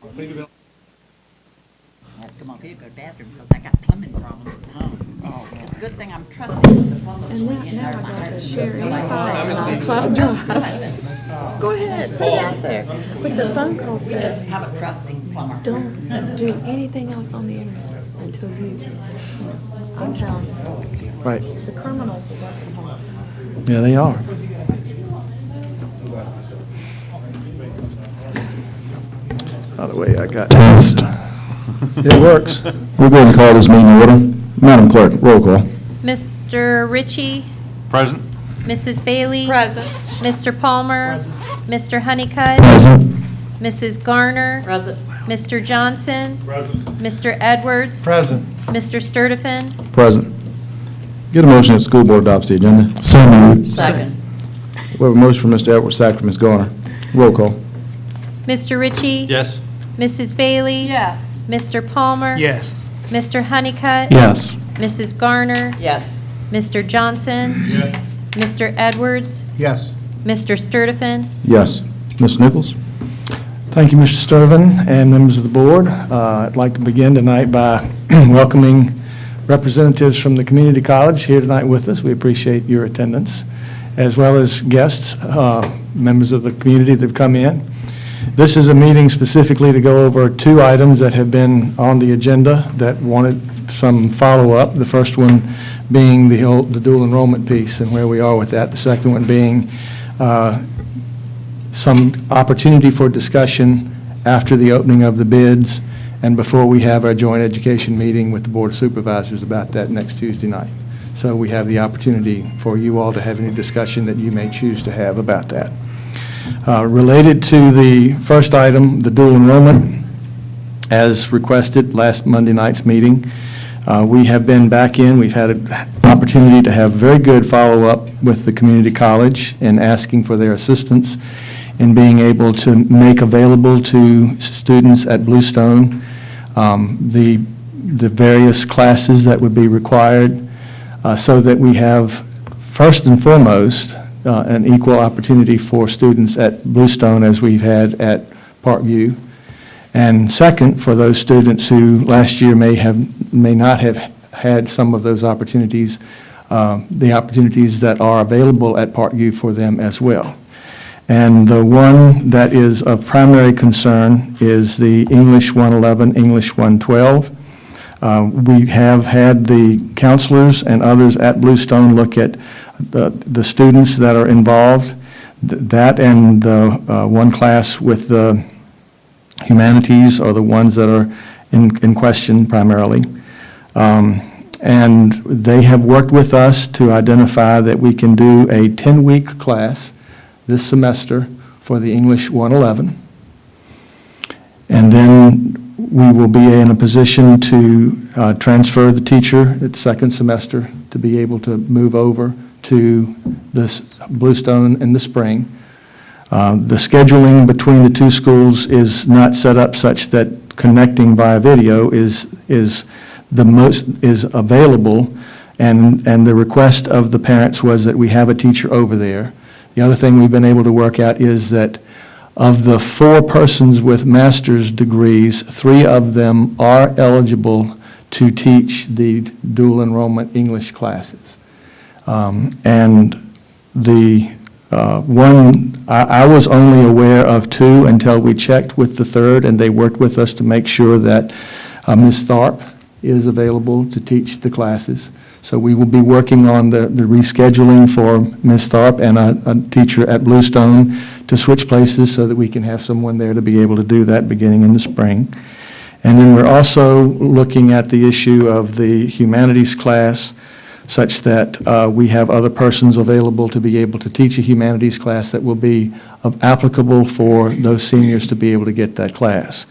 I have to come over here to go to the bathroom because I got plumbing problems at home. It's a good thing I'm trusted with the plumbers. And now I got to share That's what I'm doing. Go ahead, put it out there. But the phone call Just says, have a trusting plumber. don't do anything else on the internet until you, I'm telling you, Right. the criminals are working hard. Yeah, they are. By the way, I got test. It works. We'll go ahead and call this meeting to order. Madam Clerk, roll call. Mr. Ritchie, Present. Mrs. Bailey. Present. Mr. Palmer. Mr. Honeycutt. Present. Mrs. Garner. Present. Mr. Johnson. Mr. Edwards. Present. Mr. Sturtevant. Present. Get a motion that the school board adopts the agenda. So moved. Second. We have a motion from Mr. Edwards, second from Ms. Garner. Roll call. Mr. Ritchie. Yes. Mrs. Bailey. Yes. Mr. Palmer. Yes. Mr. Honeycutt. Yes. Mrs. Garner. Yes. Mr. Johnson. Mr. Edwards. Yes. Mr. Sturtevant. Yes. Mr. Nichols? Thank you, Mr. Sturtevant and members of the board. I'd like to begin tonight by welcoming representatives from the community college here tonight with us. We appreciate your attendance, as well as guests, members of the community that have come in. This is a meeting specifically to go over two items that have been on the agenda that wanted some follow-up. The first one being the dual enrollment piece and where we are with that. The second one being some opportunity for discussion after the opening of the bids and before we have our joint education meeting with the Board of Supervisors about that next Tuesday night. So we have the opportunity for you all to have any discussion that you may choose to have about that. Related to the first item, the dual enrollment, as requested last Monday night's meeting, we have been back in. We've had an opportunity to have very good follow-up with the community college and asking for their assistance in being able to make available to students at Bluestone the various classes that would be required so that we have, first and foremost, an equal opportunity for students at Bluestone as we've had at Parkview. And second, for those students who last year may not have had some of those opportunities, the opportunities that are available at Parkview for them as well. And the one that is of primary concern is the English 111, English 112. We have had the counselors and others at Bluestone look at the students that are involved, that and the one class with the humanities are the ones that are in question primarily. And they have worked with us to identify that we can do a 10-week class this semester for the English 111. And then we will be in a position to transfer the teacher at second semester to be able to move over to this Bluestone in the spring. The scheduling between the two schools is not set up such that connecting via video is available, and the request of the parents was that we have a teacher over there. The other thing we've been able to work out is that of the 4 persons with master's degrees, 3 of them are eligible to teach the dual enrollment English classes. And the one, I was only aware of 2 until we checked with the third, and they worked with us to make sure that Ms. Tharp is available to teach the classes. So we will be working on the rescheduling for Ms. Tharp and a teacher at Bluestone to switch places so that we can have someone there to be able to do that beginning in the spring. And then we're also looking at the issue of the humanities class such that we have other persons available to be able to teach a humanities class that will be applicable for those seniors to be able to get that class.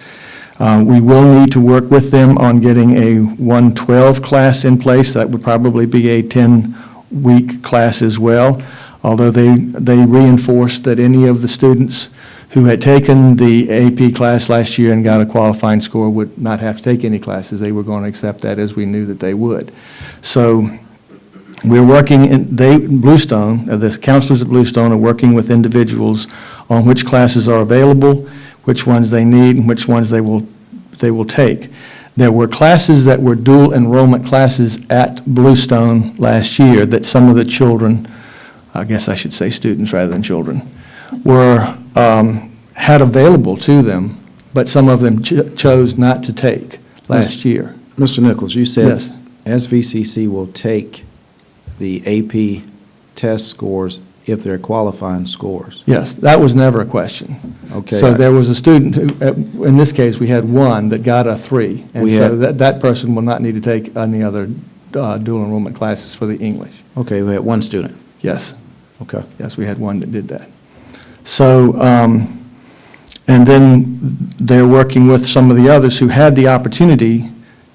We will need to work with them on getting a 112 class in place. That would probably be a 10-week class as well, although they reinforced that any of the students who had taken the AP class last year and got a qualifying score would not have to take any classes. They were going to accept that as we knew that they would. So we're working, Bluestone, the counselors at Bluestone are working with individuals on which classes are available. which ones they need and which ones they will take. There were classes that were dual enrollment classes at Bluestone last year that some of the children, I guess I should say students rather than children, had available to them, but some of them chose not to take last year. Mr. Nichols, you said Yes. SVCC will take the AP test scores if they're qualifying scores. Yes, that was never a question. Okay. So there was a student who, in this case, we had one that got a 3. And We so had- that person will not need to take any other dual enrollment classes for the English. Okay, we had one student. Yes. Okay. Yes, we had one that did that. So, and then they're working with some of the others who had the opportunity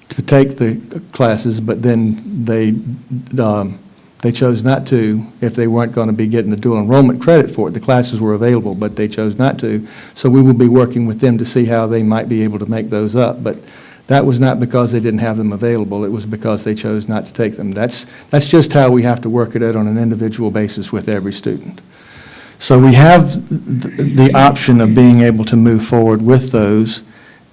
to take the classes, but then they chose not to if they weren't going to be getting the dual enrollment credit for it. The classes were available, but they chose not to. So we will be working with them to see how they might be able to make those up. But that was not because they didn't have them available. It was because they chose not to take them. That's just how we have to work it out on an individual basis with every student. So we have the option of being able to move forward with those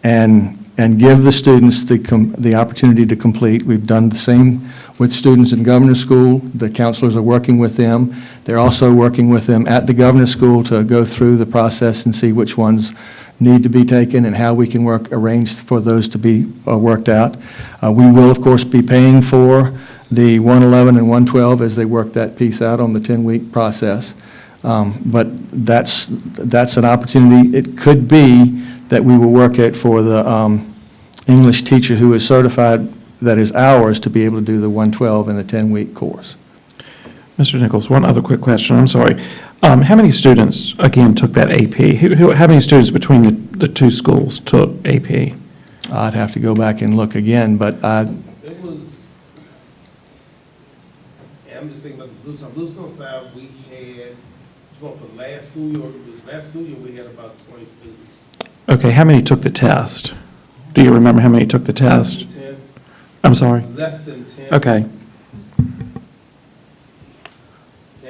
and give the students the opportunity to complete. We've done the same with students in Governor's School. The counselors are working with them. They're also working with them at the Governor's School to go through the process and see which ones need to be taken and how we can arrange for those to be worked out. We will, of course, be paying for the 111 and 112 as they work that piece out on the 10-week process. But that's an opportunity. It could be that we will work it for the English teacher who is certified, that is ours, to be able to do the 112 in the 10-week course. Mr. Nichols, one other quick question, I'm sorry. How many students, again, took that AP? How many students between the two schools took AP? I'd have to go back and look again, but It was, I'm just thinking about the Bluestone side, we had, well, for last school year, we had about 20 students. Okay, how many took the test? Do you remember how many took the Less test? than 10. I'm sorry? Less than 10. Okay,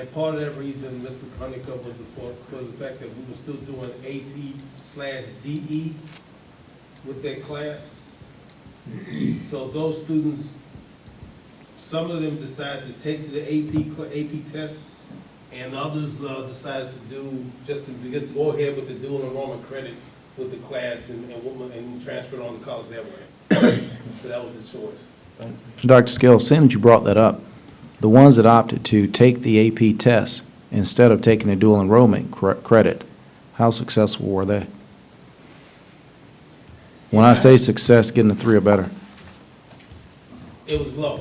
And part of that reason, Mr. Honeycutt, was for the fact that we were still doing AP/DE with that class. So those students, some of them decided to take the AP test, and others decided to do, just to go ahead with the dual enrollment credit with the class and transfer it on to college that way. So that was the choice. Dr. Scales, seeing that you brought that up, the ones that opted to take the AP test instead of taking the dual enrollment credit, how successful were they? When I say success, getting a 3 or better. It was low.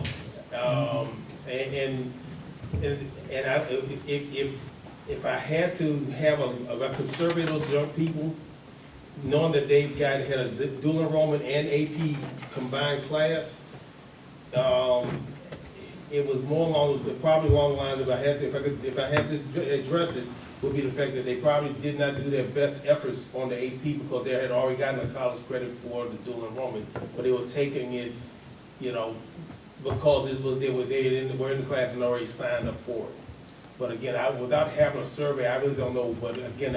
If I had to have a conservative those young people, knowing that they've had a dual enrollment and AP combined class, it was more probably along the lines of if I had to address it, would be the fact that they probably did not do their best efforts on the AP because they had already gotten the college credit for the dual enrollment, but they were taking it, because they were in the class and already signed up for it. But again, without having a survey, I really don't know. But again,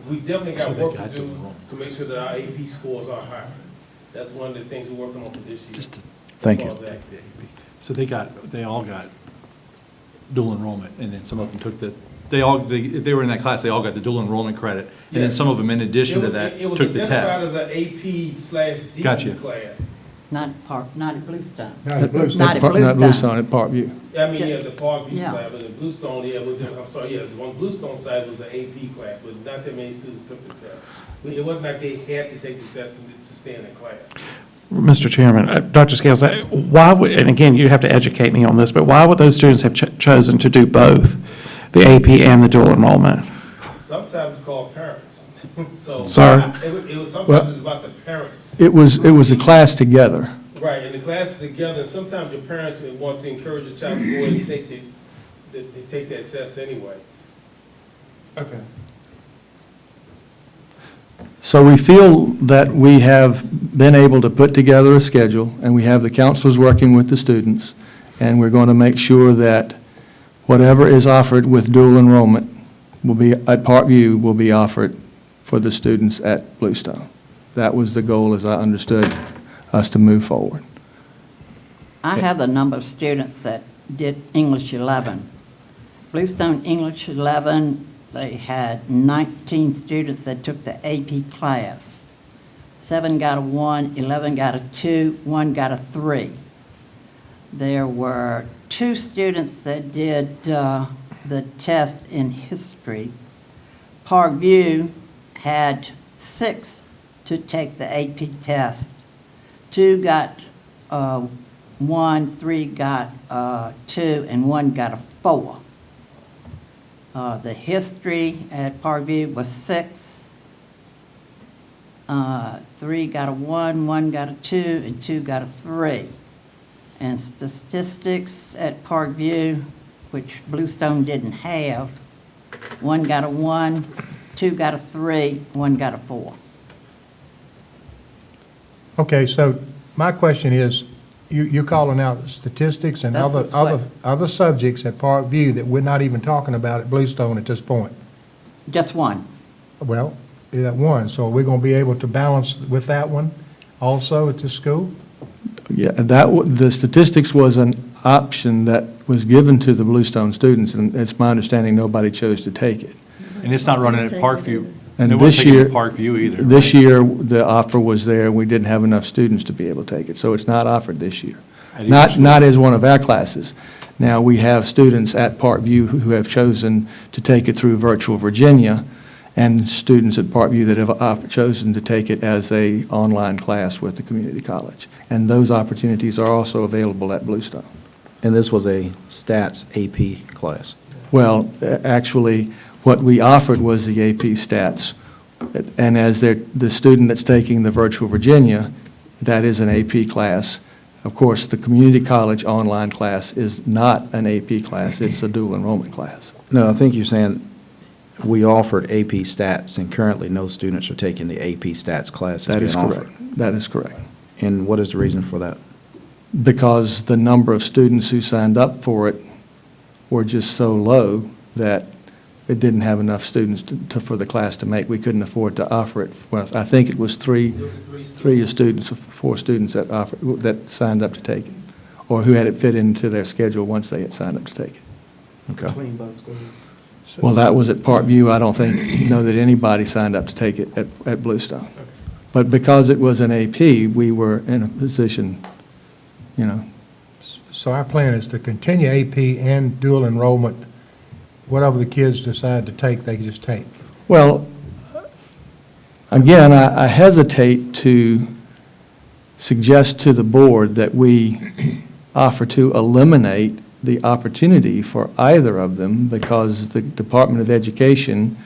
we definitely got work to do to make sure that our AP scores are high. That's one of the things we're working on for this year. Thank you. So they all got dual enrollment, and then some of them took if they were in that class, they all got the dual enrollment credit. And then Yes. some of them, in addition to that, took the test. It was identified as an AP/DE Gotcha. class. Not at Bluestone. Not at Bluestone. Bluestone, at Parkview. I mean, the Parkview Yeah. side, but the Bluestone, the one Bluestone side was the AP class, but not that many students took the test. It wasn't like they had to take the test to stay in the class. Mr. Chairman, Dr. Scales, why would, and again, you have to educate me on this, but why would those students have chosen to do both, the AP and the dual enrollment? Sometimes it's called parents. So. Sorry? It was sometimes it's about the parents. It was a class together. Right, and the classes together, sometimes your parents would want to encourage your child to go ahead and take that test anyway. Okay. So we feel that we have been able to put together a schedule, and we have the counselors working with the students, and we're going to make sure that whatever is offered with dual enrollment will be, at Parkview, will be offered for the students at Bluestone. That was the goal, as I understood us to move forward. I have the number of students that did English 11. Bluestone English 11, they had 19 students that took the AP class. 7 got a 1, 11 got a 2, 1 got a 3. There were 2 students that did the test in history. Parkview had 6 to take the AP test. 2 got 1, 3 got 2, and 1 got a 4. The history at Parkview was 6. 3 got a 1, 1 got a 2, and 2 got a 3. And statistics at Parkview, which Bluestone didn't have, 1 got a 1, 2 got a 3, 1 got a 4. Okay, so my question is, you're calling out statistics and That's other subjects at Parkview that we're not even talking about at Bluestone at this point. Just 1. Well, that one, so we're going to be able to balance with that one also at the school? Yeah, the statistics was an option that was given to the Bluestone students, and it's my understanding nobody chose to take it. And it's not running at Parkview. And It this wasn't taken year, at Parkview either. this year, the offer was there, and we didn't have enough students to be able to take it, so it's not offered this year. At either Not, school. not as one of our classes. Now, we have students at Parkview who have chosen to take it through Virtual Virginia, and students at Parkview that have chosen to take it as a online class with the community college. And those opportunities are also available at Bluestone. And this was a stats AP class. Well, actually, what we offered was the AP stats. And as the student that's taking the Virtual Virginia, that is an AP class. Of course, the community college online class is not an AP class, it's a dual enrollment class. No, I think you're saying we offered AP stats, and currently no students are taking the AP stats class that's That is being offered. correct. That is correct. And what is the reason for that? Because the number of students who signed up for it were just so low that it didn't have enough students for the class to make. We couldn't afford to offer it. Well, I think it was three students, 4 students that signed up to take it, or who had it fit into their schedule once they had signed up to take it. Okay. Well, that was at Parkview. I don't know that anybody signed up to take it at Bluestone. But because it was an AP, we were in a position, you know, So our plan is to continue AP and dual enrollment. Whatever the kids decide to take, they just take. well, again, I hesitate to suggest to the board that we offer to eliminate the opportunity for either of them, because the Department of Education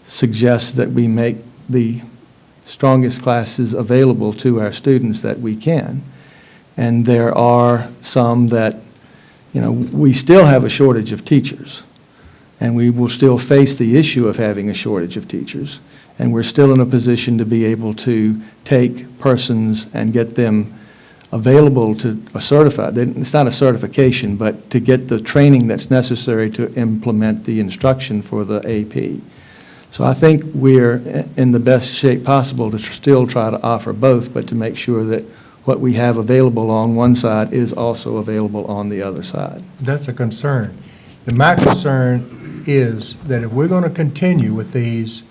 suggests that we make the strongest classes available to our students that we can. And there are some that, you know, we still have a shortage of teachers, and we will still face the issue of having a shortage of teachers. And we're still in a position to be able to take persons and get them available to a certified, it's not a certification, but to get the training that's necessary to implement the instruction for the AP. So I think we're in the best shape possible to still try to offer both, but to make sure that what we have available on one side is also available on the other side. That's a concern. And my concern is that if we're going to continue with these,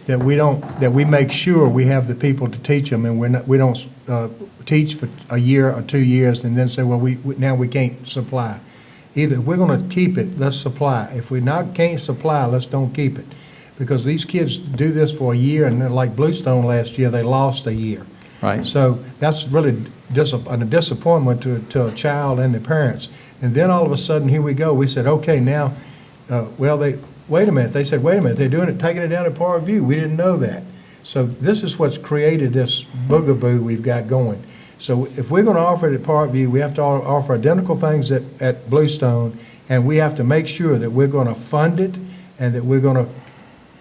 that we make sure we have the people to teach them, and we don't teach for a year or 2 years and then say, well, now we can't supply. Either if we're going to keep it, let's supply. If we can't supply, let's don't keep it. Because these kids do this for a year, and then like Bluestone last year, they lost a year. Right. So that's really a disappointment to a child and the parents. And then all of a sudden, here we go. We said, okay, now, wait a minute. They said, wait a minute, they're doing it, taking it down at Parkview. We didn't know that. So this is what's created this boogaboo we've got going. So if we're going to offer it at Parkview, we have to offer identical things at Bluestone, and we have to make sure that we're going to fund it and that we're going to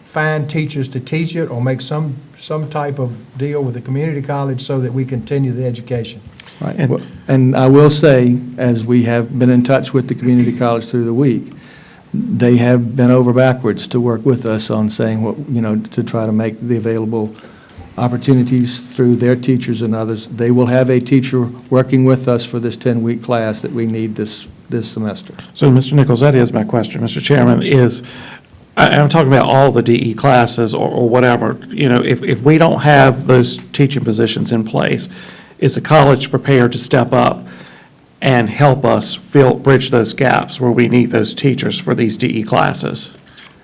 find teachers to teach it or make some type of deal with the community college so that we continue the education. Right. And I will say, as we have been in touch with the community college through the week, they have bent over backwards to work with us on saying what, to try to make the available opportunities through their teachers and others. They will have a teacher working with us for this 10-week class that we need this semester. So, Mr. Nichols, that is my question, Mr. Chairman, I'm talking about all the DE classes or whatever. If we don't have those teaching positions in place, is the college prepared to step up and help us bridge those gaps where we need those teachers for these DE classes?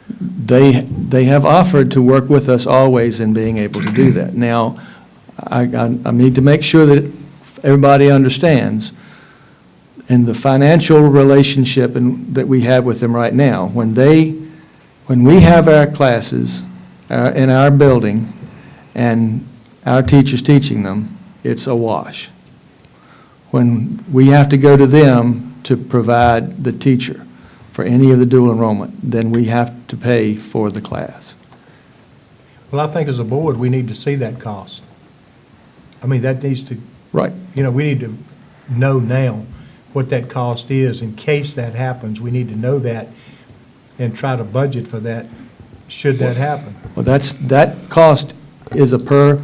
They have offered to work with us always in being able to do that. Now, I need to make sure that everybody understands in the financial relationship that we have with them right now, when we have our classes in our building and our teachers teaching them, it's a wash. When we have to go to them to provide the teacher for any of the dual enrollment, then we have to pay for the class. Well, I think as a board, we need to see that cost. I mean, that needs to, Right. we need to know now what that cost is. In case that happens, we need to know that and try to budget for that, should that happen. Well, that cost is a per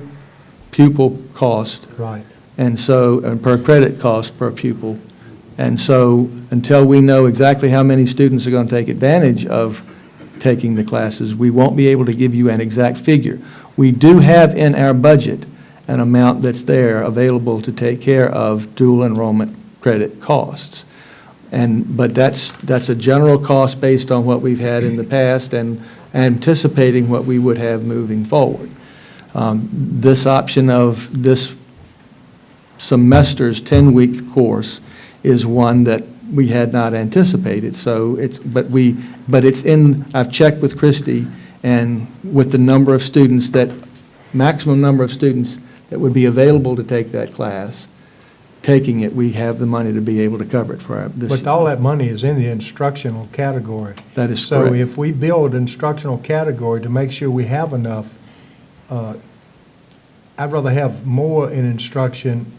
pupil cost, Right. and per credit cost per pupil. And so, until we know exactly how many students are going to take advantage of taking the classes, we won't be able to give you an exact figure. We do have in our budget an amount that's there available to take care of dual enrollment credit costs. But that's a general cost based on what we've had in the past and anticipating what we would have moving forward. This option of this semester's 10-week course is one that we had not anticipated. So I've checked with Christie, and with the number of students maximum number of students that would be available to take that class, taking it, we have the money to be able to cover it for this. But all that money is in the instructional category. That is So correct. if we build instructional category to make sure we have enough, I'd rather have more in instruction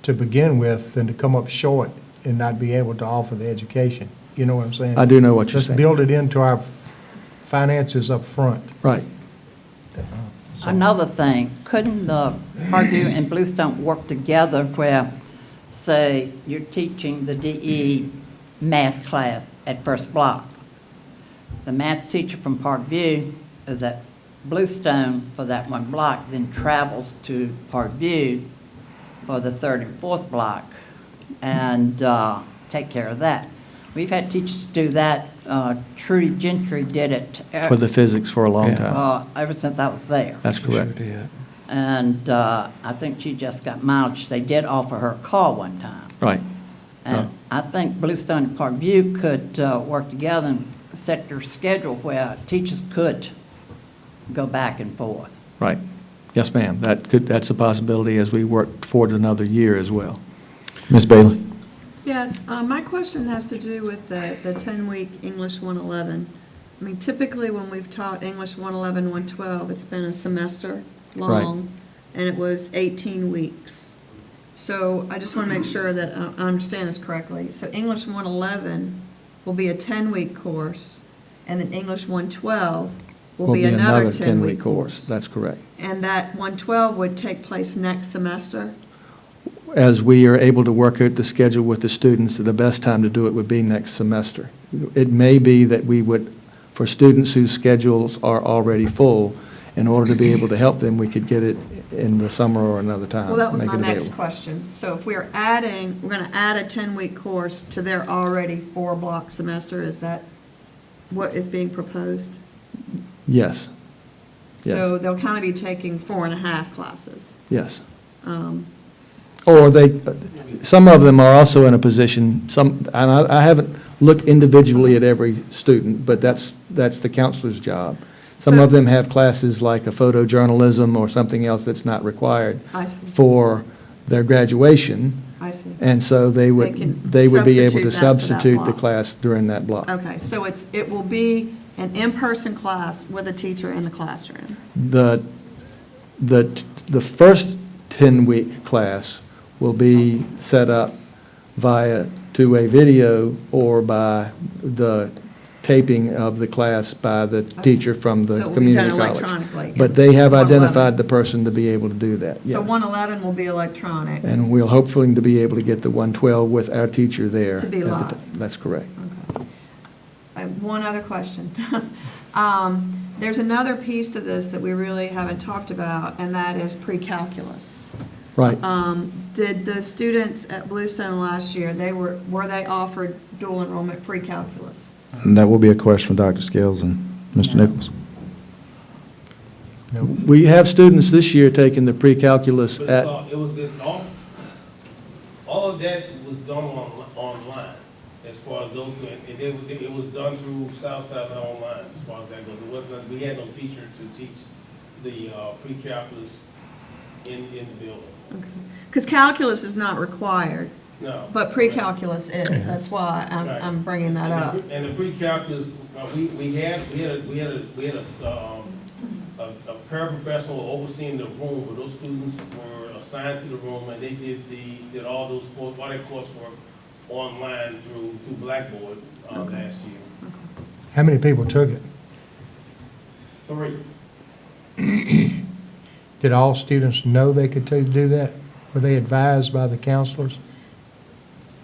to begin with than to come up short and not be able to offer the education. You know what I'm saying? I do know what you're Let's saying. build it into our finances up front. Right. Another thing, couldn't the Purdue and Bluestone work together where, say, you're teaching the DE math class at First Block? The math teacher from Parkview is at Bluestone for that one block, then travels to Parkview for the third and fourth block and take care of that. We've had teachers do that. Trudy Gentry did it For the physics for a long time. ever since I was there. That's correct. And I think she just got mileage. They did offer her a car one time. Right. And I think Bluestone and Parkview could work together and set their schedule where teachers could go back and forth. Right. Yes, ma'am. That's a possibility as we work toward another year as well. Ms. Bailey? Yes, my question has to do with the 10-week English 111. I mean, typically when we've taught English 111, 112, it's been a semester long, and it was 18 weeks. So I just want to make sure that I understand this correctly. So English 111 will be a 10-week course, and then English 112 will be another 10-week course. That's correct. And that 112 would take place next semester? As we are able to work out the schedule with the students, the best time to do it would be next semester. It may be that we would, for students whose schedules are already full, in order to be able to help them, we could get it in the summer or another time. Well, that was make my it next available. question. So if we're going to add a 10-week course to their already 4-block semester, is that what is being proposed? Yes, So Yes. they'll kind of be taking 4.5 classes. yes. Um, Or some of them are also in a position, and I haven't looked individually at every student, but that's the counselor's job. Some of them have classes like a photojournalism or something else that's not required I see. for their graduation, I see. and so they would can be able to substitute that for that substitute the block. class during that block. Okay, so it will be an in-person class with a teacher in the classroom. The first 10-week class will be set up via to a video or by the taping of the class by the teacher from the So it will be done community college. electronically. But they have 111. identified the person to be able to do that, So yes. 111 will be electronic. And we'll hopefully to be able to get the 112 with our teacher there. To be at the live. t- That's correct. I have one other question. There's another piece to this that we really haven't talked about, and that is pre-calculus. Right. Did the students at Bluestone last year, were they offered dual enrollment pre-calculus? And that will be a question for Dr. Scales and Mr. Nichols. We have students this year taking the pre-calculus But at, it was, all of that was done online, as far as those, and it was done through Southside Online, as far as that goes. It wasn't, we had no teacher to teach the pre-calculus in the building. Because calculus is not required, No. but pre-calculus is. That's why I'm bringing that up. And the pre-calculus, we had a paraprofessional overseeing the room, where those students were assigned to the room, and they did all those all that coursework online through Blackboard last year. How many people took it? 3. Did all students know they could do that? Were they advised by the counselors?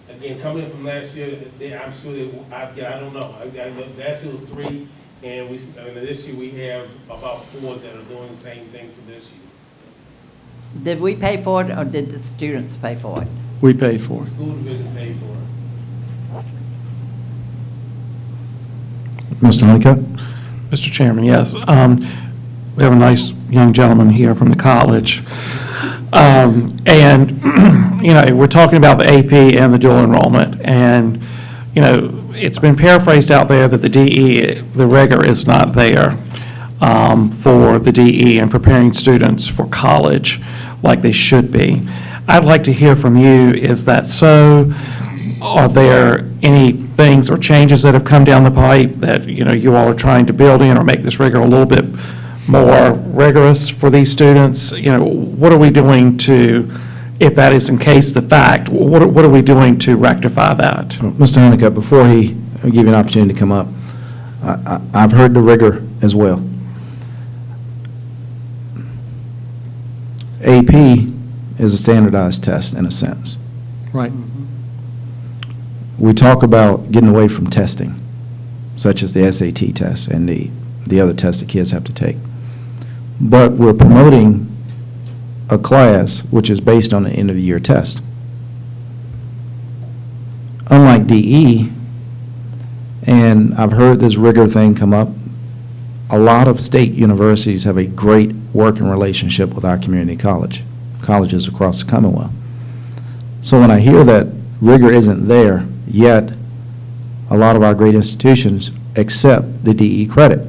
Again, coming in from last year, I'm sure I don't know. Last year was 3, and this year we have about 4 that are doing the same thing for this year. Did we pay for it, or did the students pay for it? we paid for. The school division paid for it. Mr. Honeycutt? Mr. Chairman, yes. We have a nice young gentleman here from the college. And, you know, we're talking about the AP and the dual enrollment. And, you know, it's been paraphrased out there that the DE, the rigor is not there for the DE and preparing students for college like they should be. I'd like to hear from you, is that so? Are there any things or changes that have come down the pipe that, you know, you all are trying to build in or make this rigor a little bit more rigorous for these students? You know, what are we doing to, if that is in case the fact, what are we doing to rectify that? Mr. Honeycutt, before I'll give you an opportunity to come up, I've heard the rigor as well. AP is a standardized test in a sense. Right. We talk about getting away from testing, such as the SAT test and the other tests the kids have to take. But we're promoting a class which is based on the end-of-the-year test. Unlike DE, and I've heard this rigor thing come up, a lot of state universities have a great working relationship with our community colleges across the Commonwealth. So when I hear that rigor isn't there, yet a lot of our great institutions accept the DE credit,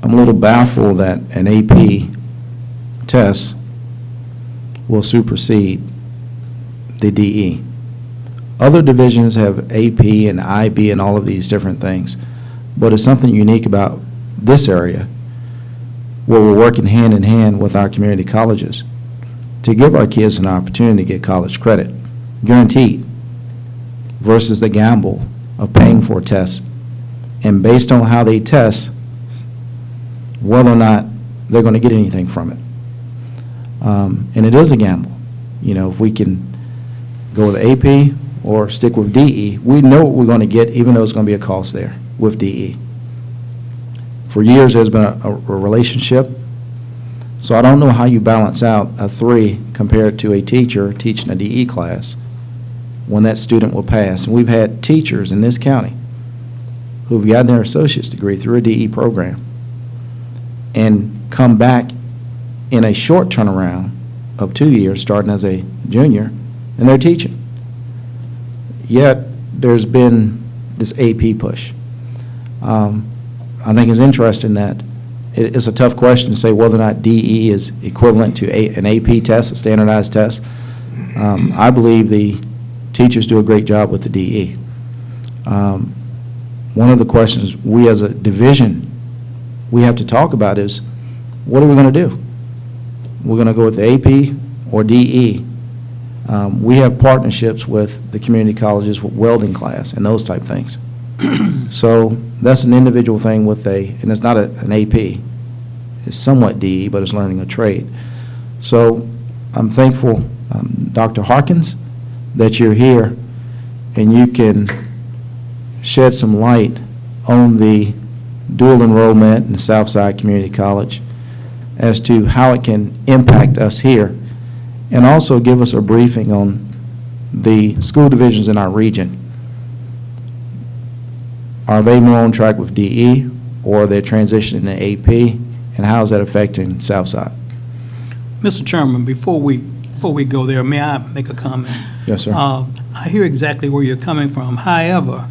I'm a little baffled that an AP test will supersede the DE. Other divisions have AP and IB and all of these different things, but it's something unique about this area where we're working hand in hand with our community colleges to give our kids an opportunity to get college credit, guaranteed, versus the gamble of paying for a test, and based on how they test, whether or not they're going to get anything from it. And it is a gamble. You know, if we can go with AP or stick with DE, we know what we're going to get, even though it's going to be a cost there with DE. For years, there's been a relationship, so I don't know how you balance out a 3 compared to a teacher teaching a DE class when that student will pass. And we've had teachers in this county who've gotten their associate's degree through a DE program and come back in a short turnaround of 2 years, starting as a junior, and they're teaching. Yet, there's been this AP push. I think it's interesting that it's a tough question to say whether or not DE is equivalent to an AP test, a standardized test. I believe the teachers do a great job with the DE. One of the questions we as a division, we have to talk about is, what are we going to do? We're going to go with the AP or DE. We have partnerships with the community colleges with welding class and those type things. So that's an individual thing with and it's not an AP. It's somewhat DE, but it's learning a trade. So I'm thankful, Dr. Harkins, that you're here and you can shed some light on the dual enrollment in Southside Community College as to how it can impact us here, and also give us a briefing on the school divisions in our region. Are they more on track with DE, or are they transitioning to AP, and how is that affecting Southside? Mr. Chairman, before we go there, may I make a comment? Yes, sir. I hear exactly where you're coming from. However,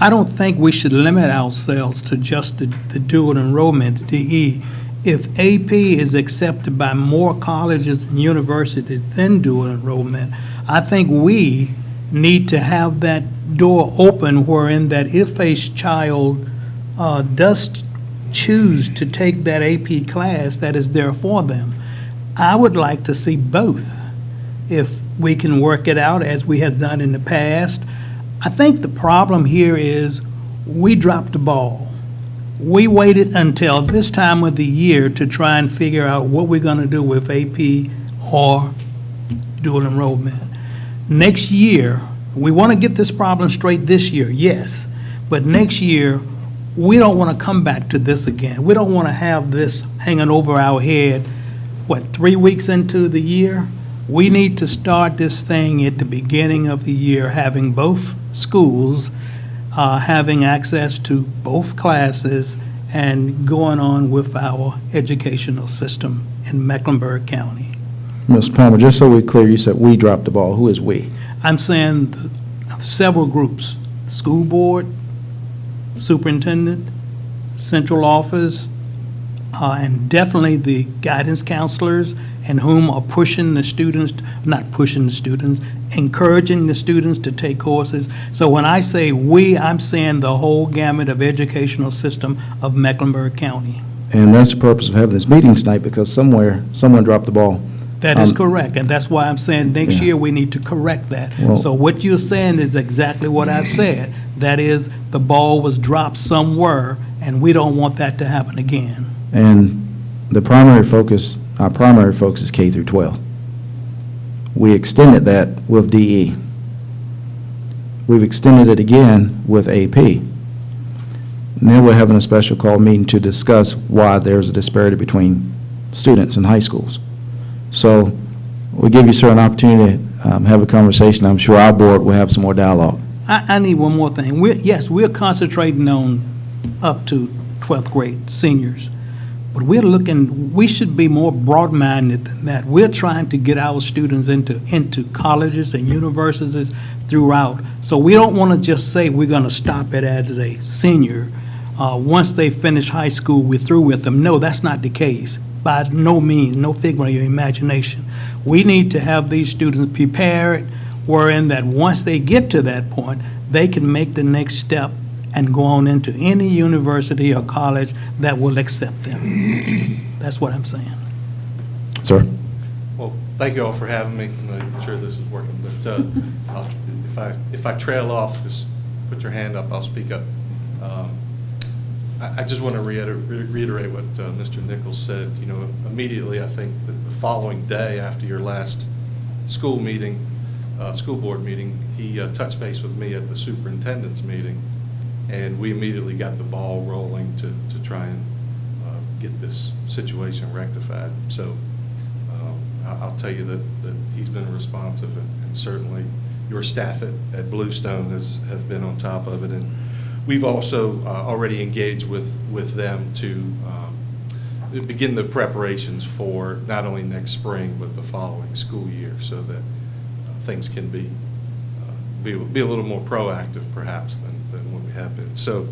I don't think we should limit ourselves to just the dual enrollment, DE. If AP is accepted by more colleges and universities than dual enrollment, I think we need to have that door open wherein that if a child does choose to take that AP class that is there for them, I would like to see both, if we can work it out as we have done in the past. I think the problem here is we dropped the ball. We waited until this time of the year to try and figure out what we're going to do with AP or dual enrollment. Next year, we want to get this problem straight this year, yes, but next year, we don't want to come back to this again. We don't want to have this hanging over our head, 3 weeks into the year? We need to start this thing at the beginning of the year, having both schools having access to both classes and going on with our educational system in Mecklenburg County. Mr. Palmer, just so we're clear, you said we dropped the ball. Who is we? I'm saying several groups, school board, superintendent, central office, and definitely the guidance counselors, and whom are pushing the students, not pushing the students, encouraging the students to take courses. So when I say we, I'm saying the whole gamut of educational system of Mecklenburg County. And that's the purpose of having this meeting tonight, because someone dropped the ball. That is correct, and that's why I'm saying next Yeah. year we need to correct that. Well- So what you're saying is exactly what I've said. That is, the ball was dropped somewhere, and we don't want that to happen again. And the primary focus, our primary focus is K through 12. We extended that with DE. We've extended it again with AP. Now we're having a special call meeting to discuss why there's a disparity between students in high schools. So we'll give you, sir, an opportunity to have a conversation. I'm sure our board will have some more dialogue. I need one more thing. We're concentrating on up to 12th grade seniors, but we should be more broad-minded than that. We're trying to get our students into colleges and universities throughout. So we don't want to just say we're going to stop it as a senior. Once they finish high school, we're through with them. No, that's not the case. By no means, no figment of your imagination. We need to have these students prepared, wherein that once they get to that point, they can make the next step and go on into any university or college that will accept them. That's what I'm saying. Sir? Well, thank you all for having me. I'm not sure this is working, but if I trail off, just put your hand up, I'll speak up. I just want to reiterate what Mr. Nichols said. You know, immediately, I think that the following day after your last school meeting, school board meeting, he touched base with me at the superintendent's meeting, and we immediately got the ball rolling to try and get this situation rectified. So I'll tell you that he's been responsive, and certainly your staff at Bluestone has been on top of it. And we've also already engaged with them to begin the preparations for not only next spring, but the following school year, so that things can be a little more proactive, perhaps, than what we have been. So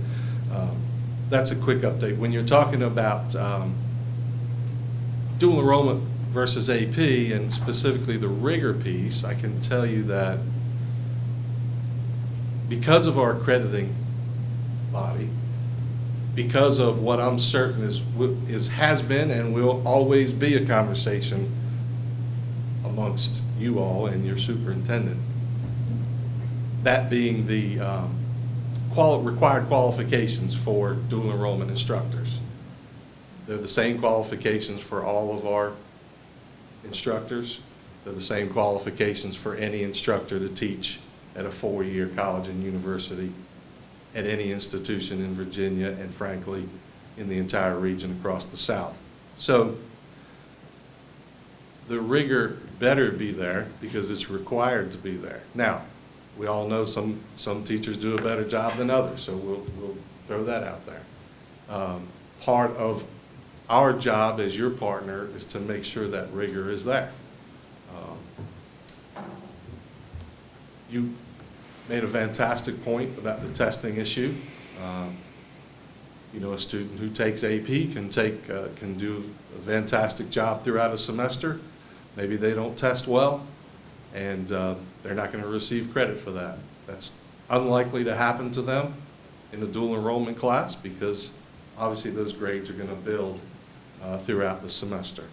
that's a quick update. When you're talking about dual enrollment versus AP, and specifically the rigor piece, I can tell you that because of our accrediting body, because of what I'm certain has been and will always be a conversation amongst you all and your superintendent. That being the required qualifications for dual enrollment instructors. They're the same qualifications for all of our instructors. They're the same qualifications for any instructor to teach at a 4-year college and university, at any institution in Virginia, and frankly, in the entire region across the South. So the rigor better be there because it's required to be there. Now, we all know some teachers do a better job than others, so we'll throw that out there. Part of our job as your partner is to make sure that rigor is there. You made a fantastic point about the testing issue. You know, a student who takes AP can do a fantastic job throughout a semester. Maybe they don't test well, and they're not going to receive credit for that. That's unlikely to happen to them in a dual enrollment class because obviously those grades are going to build throughout the semester.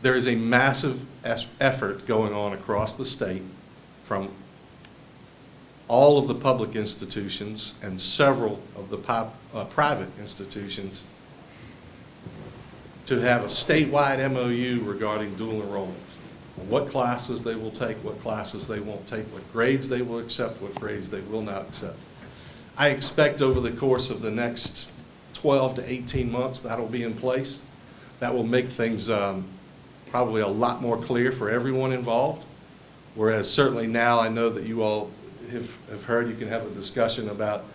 There is a massive effort going on across the state from all of the public institutions and several of the private institutions to have a statewide MOU regarding dual enrollment. What classes they will take, what classes they won't take, what grades they will accept, what grades they will not accept. I expect over the course of the next 12 to 18 months that'll be in place. That will make things probably a lot more clear for everyone involved. Whereas certainly now I know that you all have heard, you can have a discussion about,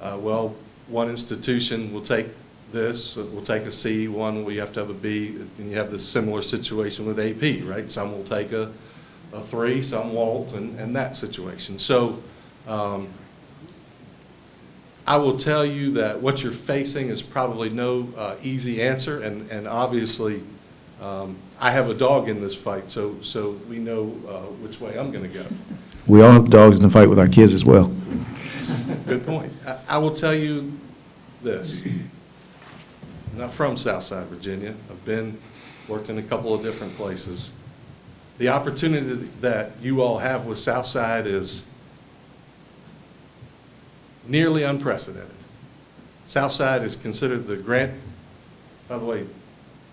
well, one institution will take this, we'll take a C, one we have to have a B, and you have this similar situation with AP, right? Some will take a 3, some won't, and that situation. So I will tell you that what you're facing is probably no easy answer, and obviously I have a dog in this fight, so we know which way I'm going to go. We all have dogs in the fight with our kids as well. Good point. I will tell you this. I'm not from Southside Virginia. I've worked in a couple of different places. The opportunity that you all have with Southside is nearly unprecedented. Southside is considered the by the way,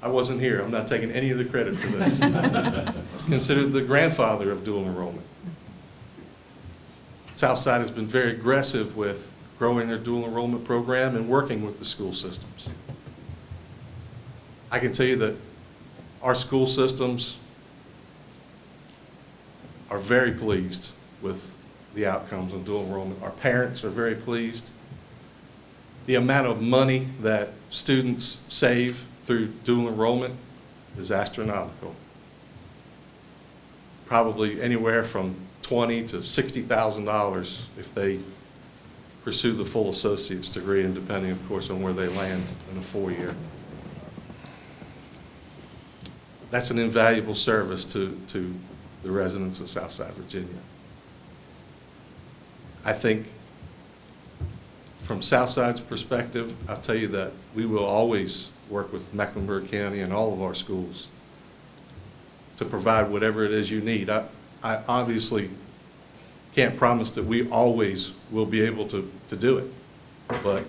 I wasn't here. I'm not taking any of the credit for this. It's considered the grandfather of dual enrollment. Southside has been very aggressive with growing their dual enrollment program and working with the school systems. I can tell you that our school systems are very pleased with the outcomes of dual enrollment. Our parents are very pleased. The amount of money that students save through dual enrollment is astronomical. Probably anywhere from $20,000 to $60,000 if they pursue the full associate's degree, and depending, of course, on where they land in a 4-year. That's an invaluable service to the residents of Southside Virginia. I think from Southside's perspective, I'll tell you that we will always work with Mecklenburg County and all of our schools to provide whatever it is you need. I obviously can't promise that we always will be able to do it, but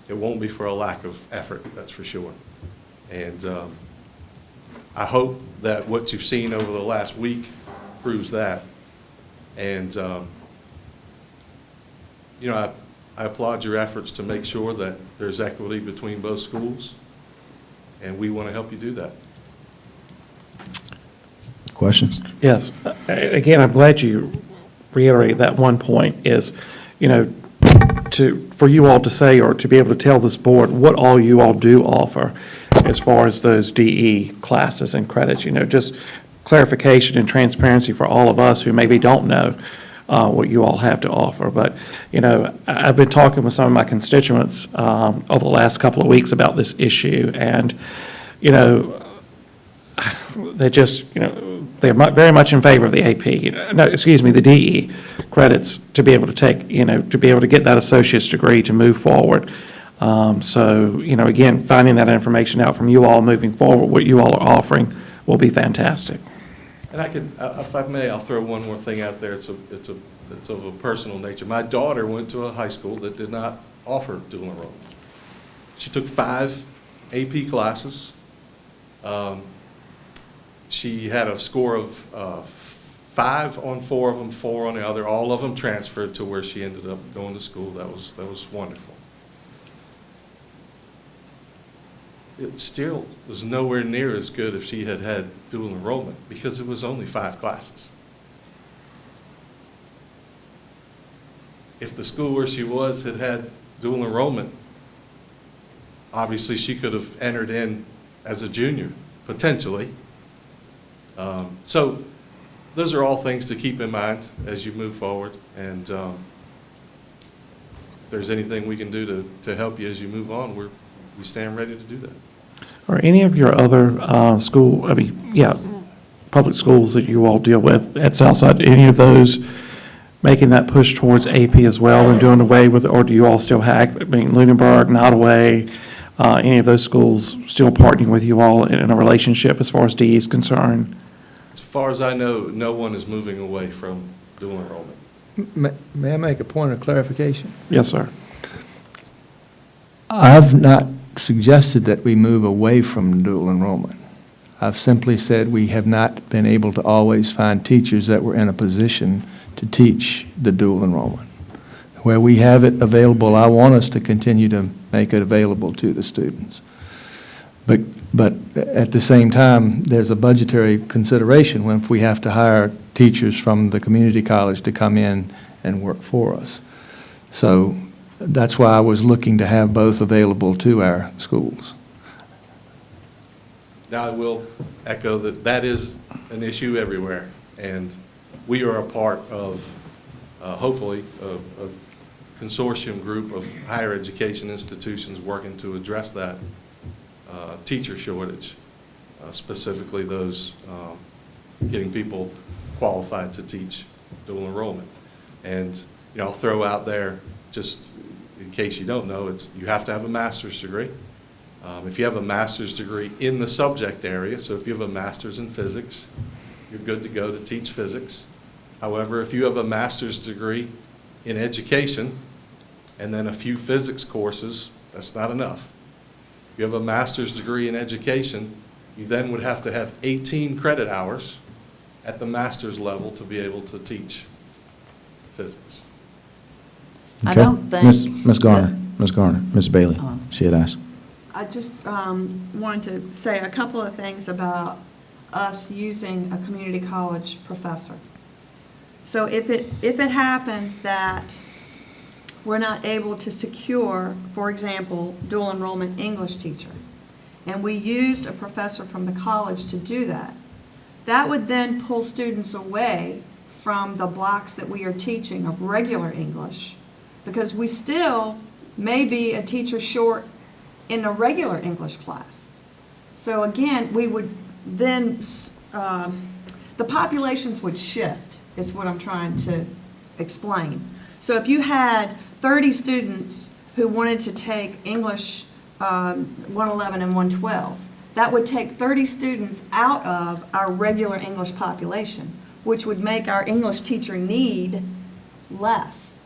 it won't be for a lack of effort, that's for sure. And I hope that what you've seen over the last week proves that. And you know, I applaud your efforts to make sure that there's equity between both schools, and we want to help you do that. Questions? Yes. Again, I'm glad you reiterated that one point is, you know, for you all to say or to be able to tell this board what all you all do offer as far as those DE classes and credits, you know, just clarification and transparency for all of us who maybe don't know what you all have to offer. But, you know, I've been talking with some of my constituents over the last couple of weeks about this issue, and, you know, they just, you know, they're very much in favor of the AP, no, excuse me, the DE credits to be able to take, you know, to be able to get that associate's degree to move forward. So, again, finding that information out from you all moving forward, what you all are offering will be fantastic. And I could, if I may, I'll throw one more thing out there. It's of a personal nature. My daughter went to a high school that did not offer dual enrollment. She took 5 AP classes. She had a score of 5 on 4 of them, 4 on the other. All of them transferred to where she ended up going to school. That was wonderful. It still was nowhere near as good if she had had dual enrollment because it was only 5 classes. If the school where she was had had dual enrollment, obviously she could have entered in as a junior, potentially. So those are all things to keep in mind as you move forward. And if there's anything we can do to help you as you move on, we stand ready to do that. Are any of your other public schools that you all deal with at Southside, any of those making that push towards AP as well and doing away with, or do you all still have, Lunenburg, Nottoway, any of those schools still partnering with you all in a relationship as far as DE is concerned? As far as I know, no one is moving away from dual enrollment. May I make a point of clarification? Yes, sir. I've not suggested that we move away from dual enrollment. I've simply said we have not been able to always find teachers that were in a position to teach the dual enrollment. Where we have it available, I want us to continue to make it available to the students. But at the same time, there's a budgetary consideration when if we have to hire teachers from the community college to come in and work for us. So that's why I was looking to have both available to our schools. Now, I will echo that is an issue everywhere, and we are a part of, hopefully, a consortium group of higher education institutions working to address that teacher shortage, specifically those getting people qualified to teach dual enrollment. And, I'll throw out there, just in case you don't know, you have to have a master's degree. If you have a master's degree in the subject area, so if you have a master's in physics, you're good to go to teach physics. However, if you have a master's degree in education and then a few physics courses, that's not enough. If you have a master's degree in education, you then would have to have 18 credit hours at the master's level to be able to teach physics. I Okay. don't think. Ms. Garner, Ms. Bailey, Oh, I'm she had asked. I just wanted to say a couple of things about us using a community college professor. So if it happens that we're not able to secure, for example, dual enrollment English teacher, and we used a professor from the college to do that, that would then pull students away from the blocks that we are teaching of regular English, because we still may be a teacher short in a regular English class. So again, we would then, the populations would shift, is what I'm trying to explain. So if you had 30 students who wanted to take English 111 and 112, that would take 30 students out of our regular English population, which would make our English teacher need less.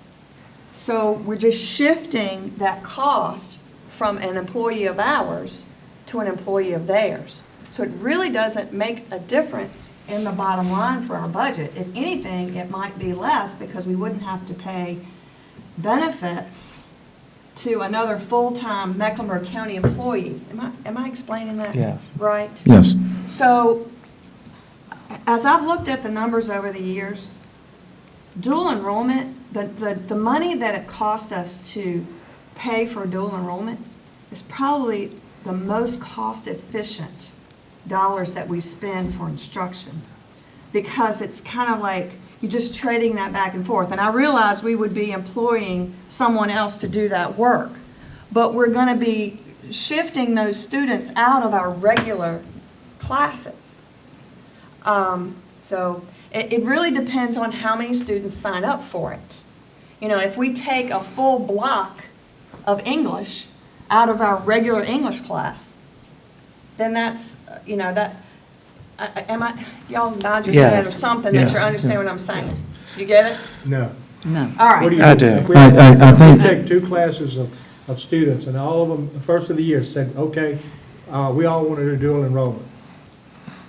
So we're just shifting that cost from an employee of ours to an employee of theirs. So it really doesn't make a difference in the bottom line for our budget. If anything, it might be less because we wouldn't have to pay benefits to another full-time Mecklenburg County employee. Am I explaining that Yes. right? Yes. So, as I've looked at the numbers over the years, dual enrollment, the money that it cost us to pay for dual enrollment is probably the most cost-efficient dollars that we spend for instruction, because it's kind of like you're just trading that back and forth. And I realize we would be employing someone else to do that work, but we're going to be shifting those students out of our regular classes. So it really depends on how many students sign up for it. If we take a full block of English, out of our regular English class, then that's, you know, that, y'all nod your head or Yes, something that you yes, understand what I'm saying. You get it? No. No. All What do right. you I do. If we- I think- If we take two classes of students, and all of them, the first of the year, said, okay, we all want to do dual enrollment.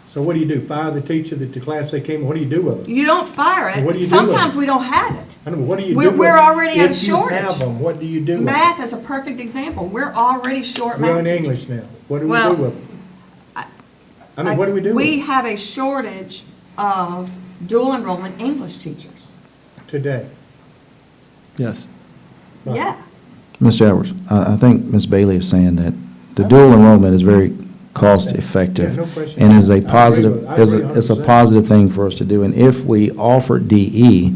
So what do? Fire the teacher that the class they came, what do you do with them? You don't fire What it. do you do with Sometimes it? we don't have it. I don't know, what do you do We're- with we're already at a If you have shortage. them, what do you do with them? Math is a perfect example. We're already short We're math in teachers. English now. What do we Well, do with them? I mean, what do we do with We them have a shortage of dual enrollment English teachers. today? Yes. Right. Yeah. Mr. Edwards, I think Ms. Bailey is saying that the dual enrollment is very cost-effective Yeah, no question. and is I a agree positive, with it. I is agree a, it's a 100%. positive thing for us to do. And if we offer DE,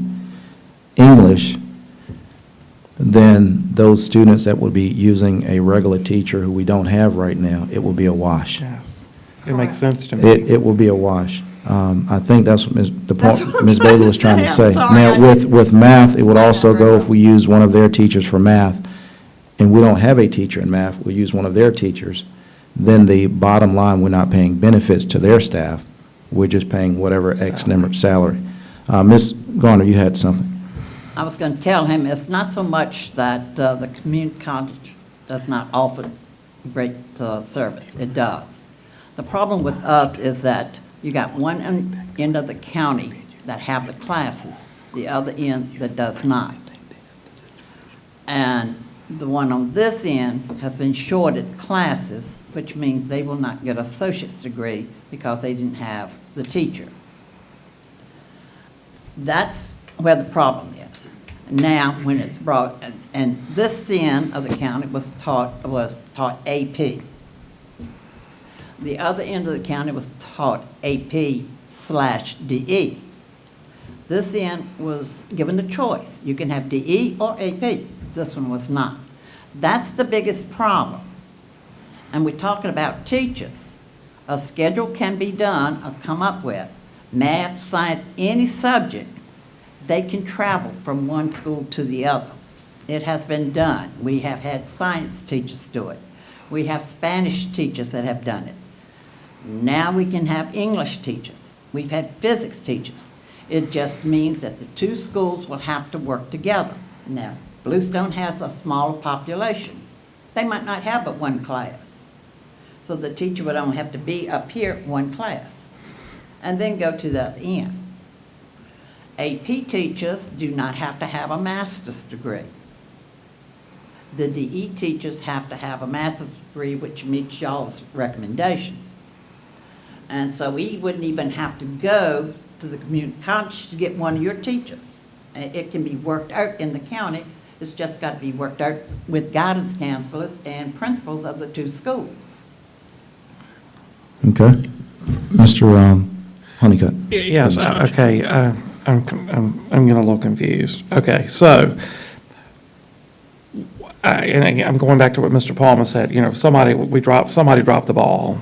English, then those students that would be using a regular teacher who we don't have right now, it will be a wash. Yes. It makes sense to me. It will be a wash. I think that's what the That's point what I'm Ms. trying Bailey to was trying to say. say. I'm sorry, I Now, didn't with math, it would explain that also very go well. if we use one of their teachers for math, and we don't have a teacher in math, we use one of their teachers, then the bottom line, we're not paying benefits to their staff, we're just paying whatever X number of salary. Ms. Garner, you had something? I was going to tell him, it's not so much that the community college does not offer great service. It does. The problem with us is that you got one end of the county that have the classes, the other end that does not. And the one on this end has been shorted classes, which means they will not get associate's degree because they didn't have the teacher. That's where the problem is. Now, when it's brought, and this end of the county was taught AP. The other end of the county was taught AP/DE. This end was given the choice. You can have DE or AP. This one was not. That's the biggest problem. And we're talking about teachers. A schedule can be done or come up with. Math, science, any subject, they can travel from one school to the other. It has been done. We have had science teachers do it. We have Spanish teachers that have done it. Now we can have English teachers. We've had physics teachers. It just means that the two schools will have to work together. Now, Bluestone has a smaller population. They might not have but one class. So the teacher would only have to be up here one class and then go to the other end. AP teachers do not have to have a master's degree. The DE teachers have to have a master's degree, which meets y'all's recommendation. And so we wouldn't even have to go to the community college to get one of your teachers. It can be worked out in the county. It's just got to be worked out with guidance counselors and principals of the two schools. Okay. Mr. Honeycutt? Yes, okay, I'm getting a little confused. Okay, so, and again, I'm going back to what Mr. Palmer said, you know, somebody dropped the ball.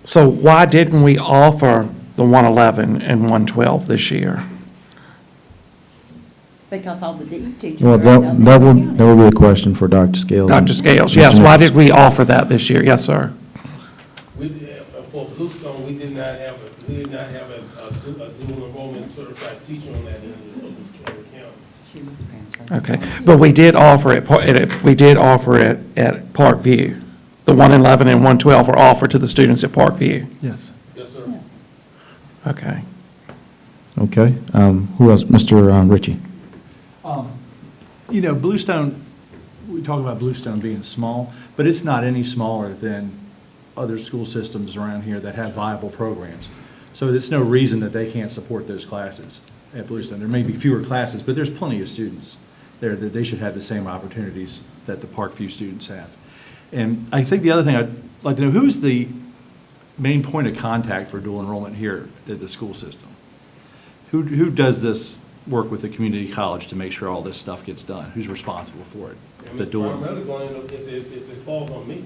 So why didn't we offer the 111 and 112 this year? Because all the DE teachers Well, are done that in the would county. be a question for Dr. Scales. and Dr. Scales, Mr. yes, why Nichols. did we offer that this year? Yes, sir. For Bluestone, we did not have a dual enrollment certified teacher on that end of the county. She was transferred. Okay, but we did offer it at Parkview. The 111 and 112 were offered to the students at Parkview. Yes. Yes, sir. Yes. Okay. Okay, who else? Mr. Ritchie? You know, Bluestone, we talk about Bluestone being small, but it's not any smaller than other school systems around here that have viable programs. So there's no reason that they can't support those classes at Bluestone. There may be fewer classes, but there's plenty of students there that they should have the same opportunities that the Parkview students have. And I think the other thing I'd like to know, who's the main point of contact for dual enrollment here at the school system? Who does this work with the community college to make sure all this stuff gets done? Who's responsible for it? And The Mr. dual. Primarily going in, it falls on me.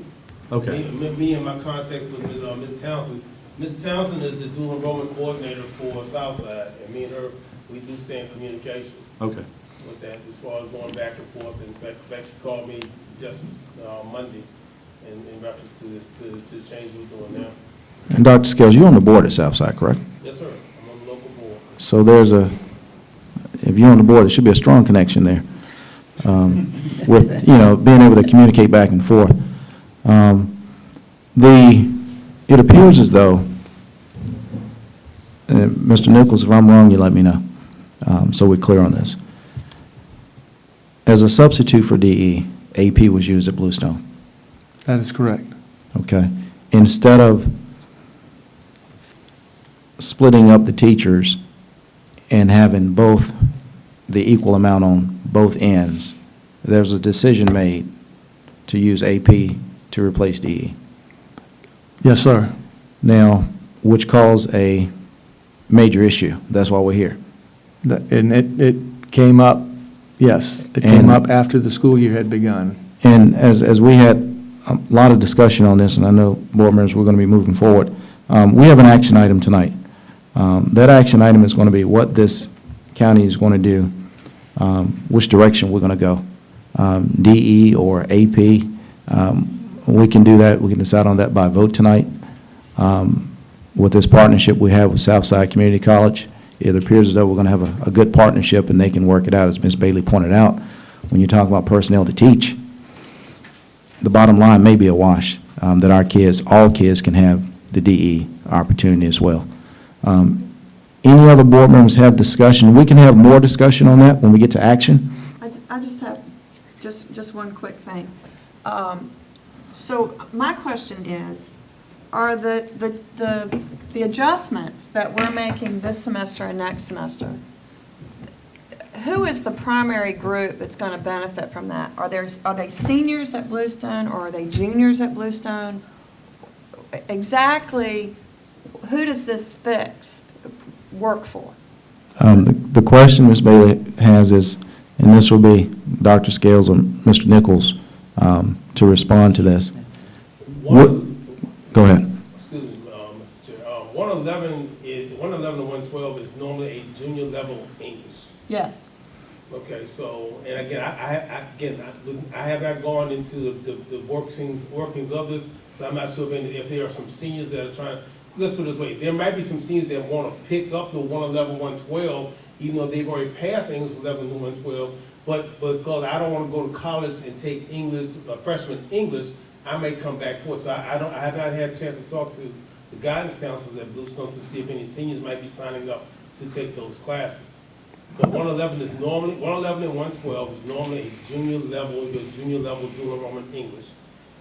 Okay. Me and my contact with Ms. Townsend. Ms. Townsend is the dual enrollment coordinator for Southside, and me and her, we do stay in communication. Okay. with that, as far as going back and forth. In fact, she called me just Monday in reference to this change we're doing now. And Dr. Scales, you're on the board at Southside, correct? Yes, sir. I'm on the local board. So if you're on the board, there should be a strong connection there with, being able to communicate back and forth. It appears as though, Mr. Nichols, if I'm wrong, you let me know, so we're clear on this. As a substitute for DE, AP was used at Bluestone, That is correct. okay? Instead of splitting up the teachers and having both the equal amount on both ends, there's a decision made to use AP to replace DE. Yes, sir. Now, which caused a major issue. That's why we're here. And it came up, yes, it came And- up after the school year had begun. And as we had a lot of discussion on this, and I know board members, we're going to be moving forward, we have an action item tonight. That action item is going to be what this county is going to do, which direction we're going to go, DE or AP. We can do that, we can decide on that by vote tonight. With this partnership we have with Southside Community College, it appears as though we're going to have a good partnership and they can work it out. As Ms. Bailey pointed out, when you talk about personnel to teach, the bottom line may be a wash, that our kids, all kids can have the DE opportunity as well. Any other board members have discussion? We can have more discussion on that when we get to action. I just have, just one quick thing. So my question is, are the adjustments that we're making this semester and next semester, who is the primary group that's going to benefit from that? Are they seniors at Bluestone, or are they juniors at Bluestone? Exactly, who does this fix work for? The question Ms. Bailey has is, and this will be Dr. Scales or Mr. Nichols to respond to this. Go ahead. Excuse me, Mr. Chair. 111 and 112 is normally a junior level English. Yes. Okay, so, and again, I have not gone into the workings of this, so I'm not sure if there are some seniors that are trying, let's put it this way, there might be some seniors that want to pick up the 111, 112, even though they've already passed English 11 and 112, but because I don't want to go to college and take English, freshman English, I may come back for it. So I have not had a chance to talk to the guidance counselors at Bluestone to see if any seniors might be signing up to take those classes. But 111 is normally, 111 and 112 is normally a junior level dual enrollment English.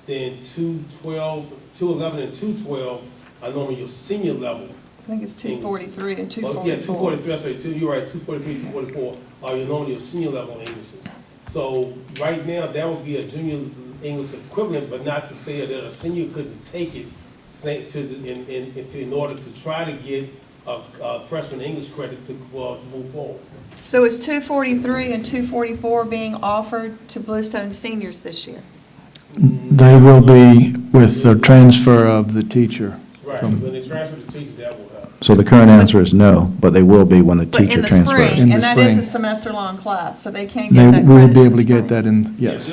Then 211 and 212 are normally your senior level. I think it's 243 and Oh, yeah, 244. 243, that's right, you're right, 243, 244 are your normally your senior level Englishes. So right now, that would be a junior English equivalent, but not to say that a senior couldn't take it in order to try to get a freshman English credit to move forward. So is 243 and 244 being offered to Bluestone seniors this year? They will be with the transfer of the teacher. Right, From- when they transfer the teacher, that will help. So the current answer is no, but they will be when the But in teacher the transfers. spring, In the and that is spring. a semester-long class, so they can They get that we will credit be in able the to get spring. that in, yes.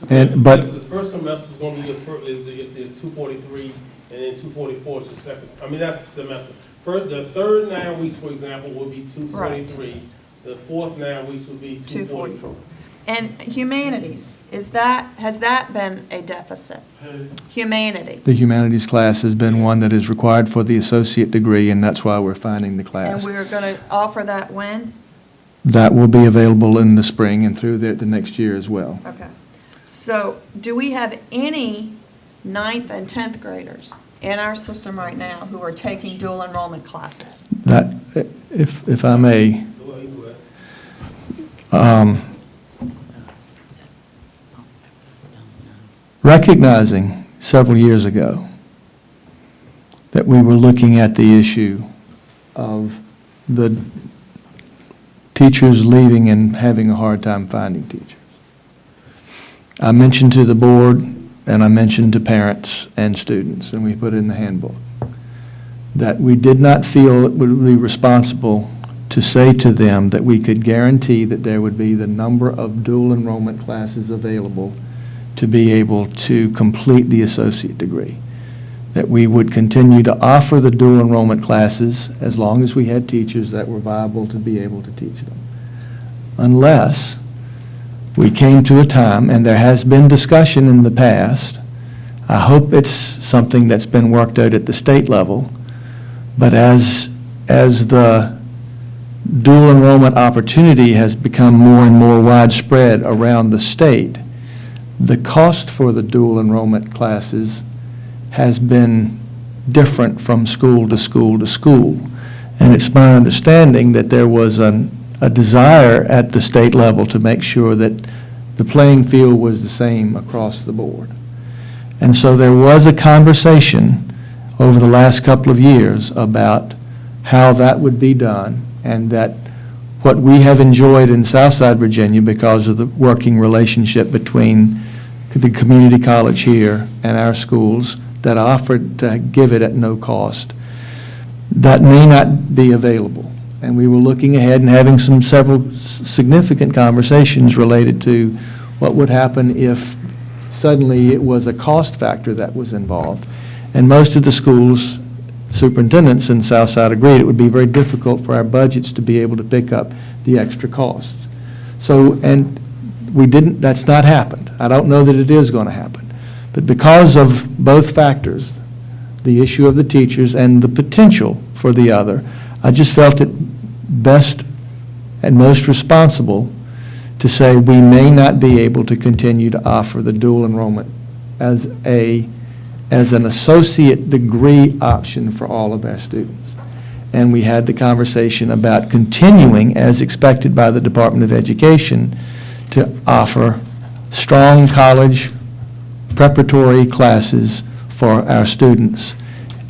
But but- the first semester is going to be is 243, and then 244 is the second. I mean, that's the semester. The third 9 weeks, for example, will be 243. The fourth 9 weeks will be 244. And humanities, has that been a deficit? Humanities? The humanities class has been one that is required for the associate degree, and that's why we're finding the And class. we're going to offer that when? That will be available in the spring and through the next year as well. Okay. So do we have any 9th and 10th graders in our system right now who are taking dual enrollment classes? That, if I may, Go ahead. recognizing several years ago that we were looking at the issue of the teachers leaving and having a hard time finding teachers. I mentioned to the board and I mentioned to parents and students, and we put it in the handbook, that we did not feel it would be responsible to say to them that we could guarantee that there would be the number of dual enrollment classes available to be able to complete the associate degree. That we would continue to offer the dual enrollment classes as long as we had teachers that were viable to be able to teach them. Unless we came to a time, and there has been discussion in the past, I hope it's something that's been worked out at the state level, but as the dual enrollment opportunity has become more and more widespread around the state, the cost for the dual enrollment classes has been different from school to school to school. And it's my understanding that there was a desire at the state level to make sure that the playing field was the same across the board. And so there was a conversation over the last couple of years about how that would be done, and that what we have enjoyed in Southside Virginia because of the working relationship between the community college here and our schools that offered to give it at no cost, that may not be available. And we were looking ahead and having several significant conversations related to what would happen if suddenly it was a cost factor that was involved. And most of the schools, superintendents in Southside agreed it would be very difficult for our budgets to be able to pick up the extra costs. So, and that's not happened. I don't know that it is going to happen. But because of both factors, the issue of the teachers and the potential for the other, I just felt it best and most responsible to say we may not be able to continue to offer the dual enrollment as an associate degree option for all of our students. And we had the conversation about continuing, as expected by the Department of Education, to offer strong college preparatory classes for our students,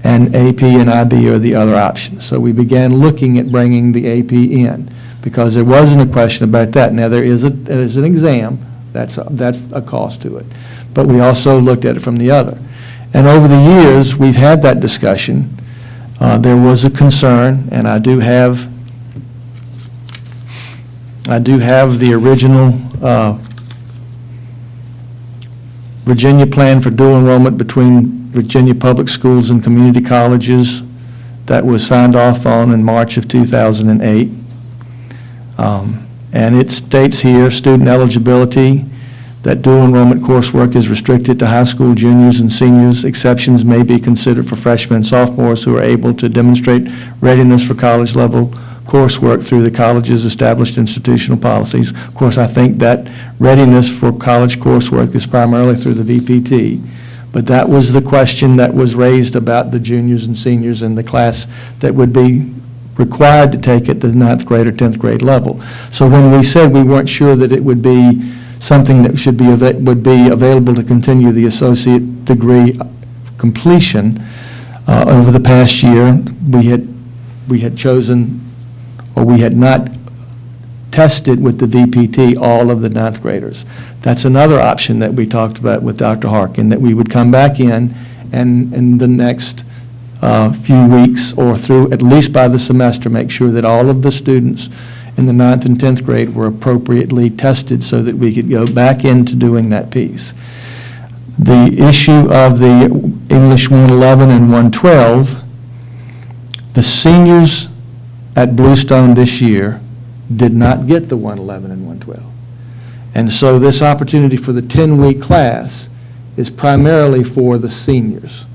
and AP and IB are the other options. So we began looking at bringing the AP in, because there wasn't a question about that. Now, there is an exam, that's a cost to it, but we also looked at it from the other. And over the years, we've had that discussion. There was a concern, and I do have the original Virginia plan for dual enrollment between Virginia public schools and community colleges that was signed off on in March of 2008. And it states here, student eligibility, that dual enrollment coursework is restricted to high school juniors and seniors. Exceptions may be considered for freshmen and sophomores who are able to demonstrate readiness for college level coursework through the college's established institutional policies. Of course, I think that readiness for college coursework is primarily through the VPT, but that was the question that was raised about the juniors and seniors in the class that would be required to take at the 9th grade or 10th grade level. So when we said we weren't sure that it would be something that would be available to continue the associate degree completion, over the past year, we had chosen, or we had not tested with the VPT all of the 9th graders. That's another option that we talked about with Dr. Harkin, that we would come back in and in the next few weeks or through, at least by the semester, make sure that all of the students in the 9th and 10th grade were appropriately tested so that we could go back into doing that piece. The issue of the English 111 and 112, the seniors at Bluestone this year did not get the 111 and 112. And so this opportunity for the 10-week class is primarily for the seniors,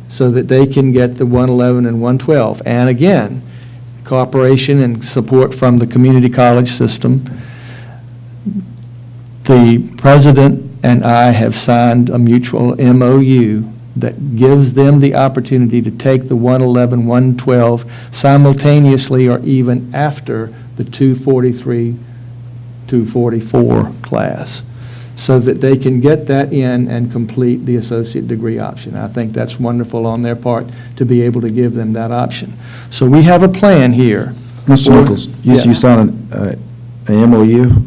so that they can get the 111 and 112. And again, cooperation and support from the community college system. The president and I have signed a mutual MOU that gives them the opportunity to take the 111, 112 simultaneously or even after the 243, 244 class, so that they can get that in and complete the associate degree option. I think that's wonderful on their part to be able to give them that option. So we have a plan here. Mr. Nichols, you Yes. signed an MOU?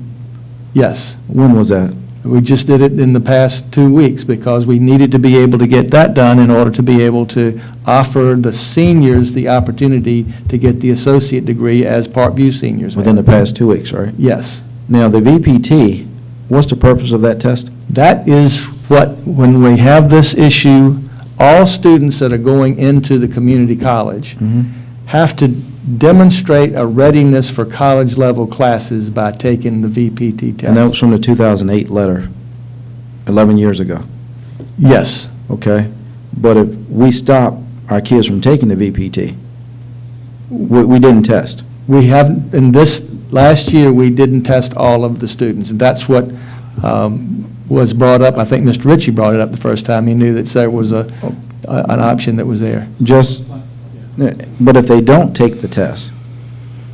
Yes. When was that? We just did it in the past 2 weeks because we needed to be able to get that done in order to be able to offer the seniors the opportunity to get the associate degree as Parkview seniors have. Within the past 2 weeks, right? Yes. Now, the VPT, what's the purpose of that test? That is what, when we have this issue, all students that are going into the community college have to demonstrate a readiness for college-level classes by taking the VPT test. And that was from the 2008 letter, 11 years ago, Yes. okay? But if we stop our kids from taking the VPT, we didn't test. We have, in this, last year, we didn't test all of the students. And that's what was brought up. I think Mr. Ritchie brought it up the first time. He knew that there was an option that was there. But if they don't take the test,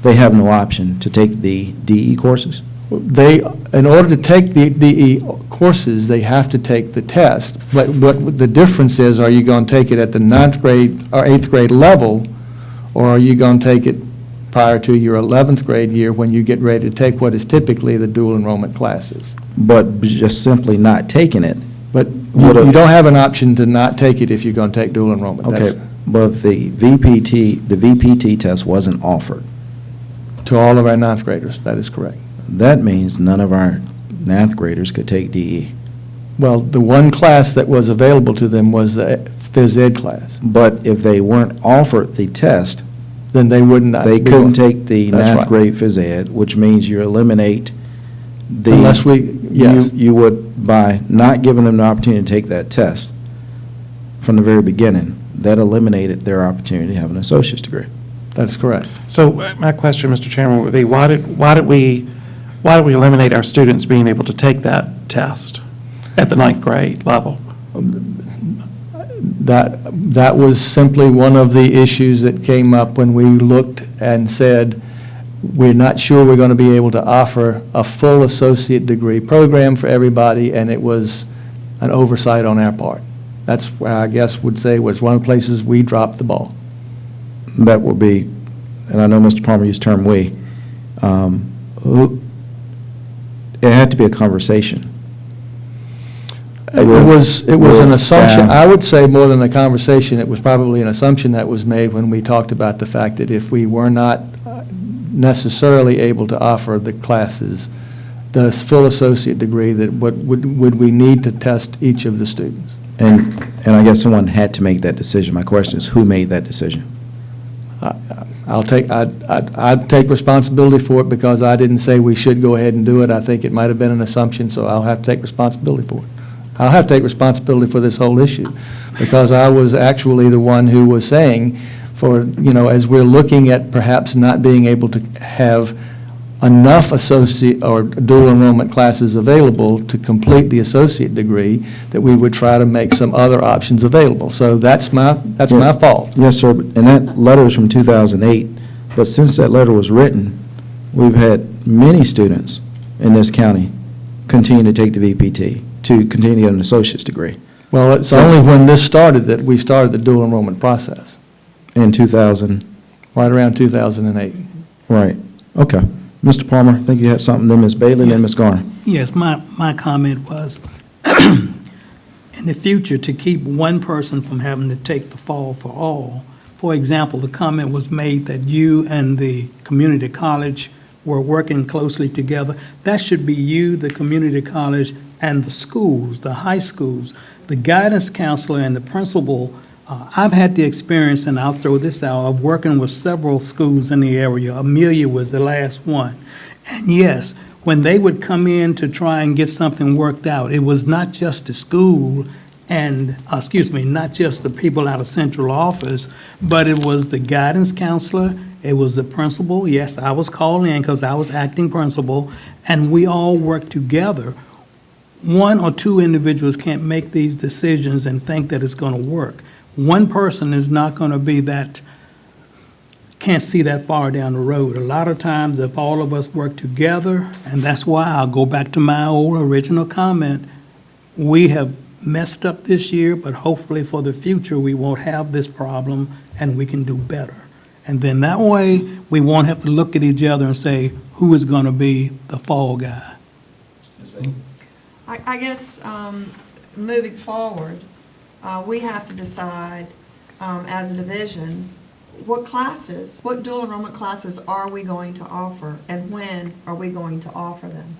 they have no option to take the DE courses? They, in order to take the DE courses, they have to take the test. But what the difference is, are you going to take it at the 9th grade or 8th grade level, or are you going to take it prior to your 11th grade year when you get ready to take what is typically the dual enrollment classes? But just simply not taking it. But you don't have an option to not take it if you're going to take dual enrollment. Okay, but if the VPT test wasn't offered, To all of our 9th graders, that is correct. that means none of our 9th graders could take DE. Well, the one class that was available to them was the phys ed class. But if they weren't offered the test, Then they would not. they couldn't take the That's 9th right. grade phys ed, which means you eliminate the. Unless we, yes. You would, by not giving them the opportunity to take that test from the very beginning, that eliminated their opportunity to have an associate's degree. That is correct. So my question, Mr. Chairman, would be, why did we eliminate our students being able to take that test at the 9th grade level? That was simply one of the issues that came up when we looked and said, we're not sure we're going to be able to offer a full associate degree program for everybody, and it was an oversight on our part. That's where I guess would say was one of the places we dropped the ball. That would be, and I know Mr. Palmer used the term "we," it had to be a conversation. It was an with assumption, staff. I would say more than a conversation, it was probably an assumption that was made when we talked about the fact that if we were not necessarily able to offer the classes, the full associate degree, that would we need to test each of the students? And I guess someone had to make that decision. My question is, who made that decision? I'd take responsibility for it because I didn't say we should go ahead and do it. I think it might have been an assumption, so I'll have to take responsibility for it. I'll have to take responsibility for this whole issue because I was actually the one who was saying as we're looking at perhaps not being able to have enough associate or dual enrollment classes available to complete the associate degree, that we would try to make some other options available. So that's my fault. Yes, sir, and that letter is from 2008, but since that letter was written, we've had many students in this county continue to take the VPT, to continue to get an associate's degree. Well, it's only when this started that we started the dual enrollment process, In 2000, right around 2008. right, okay. Mr. Palmer, I think you had something, then Ms. Bailey, then Yes. Ms. Garner. Yes, my comment was, in the future, to keep one person from having to take the fall for all. For example, the comment was made that you and the community college were working closely together. That should be you, the community college, and the schools, the high schools, the guidance counselor and the principal. I've had the experience, and I'll throw this out, of working with several schools in the area. Amelia was the last one. And yes, when they would come in to try and get something worked out, it was not just the school and, not just the people out of central office, but it was the guidance counselor, it was the principal. Yes, I was called in because I was acting principal, and we all worked together. One or two individuals can't make these decisions and think that it's going to work. One person is not going to be can't see that far down the road. A lot of times, if all of us work together, and that's why I'll go back to my old original comment, we have messed up this year, but hopefully for the future, we won't have this problem and we can do better. And then that way, we won't have to look at each other and say, who is going to be the fall guy? I guess, moving forward, we have to decide, as a division, what classes, what dual enrollment classes are we going to offer, and when are we going to offer them?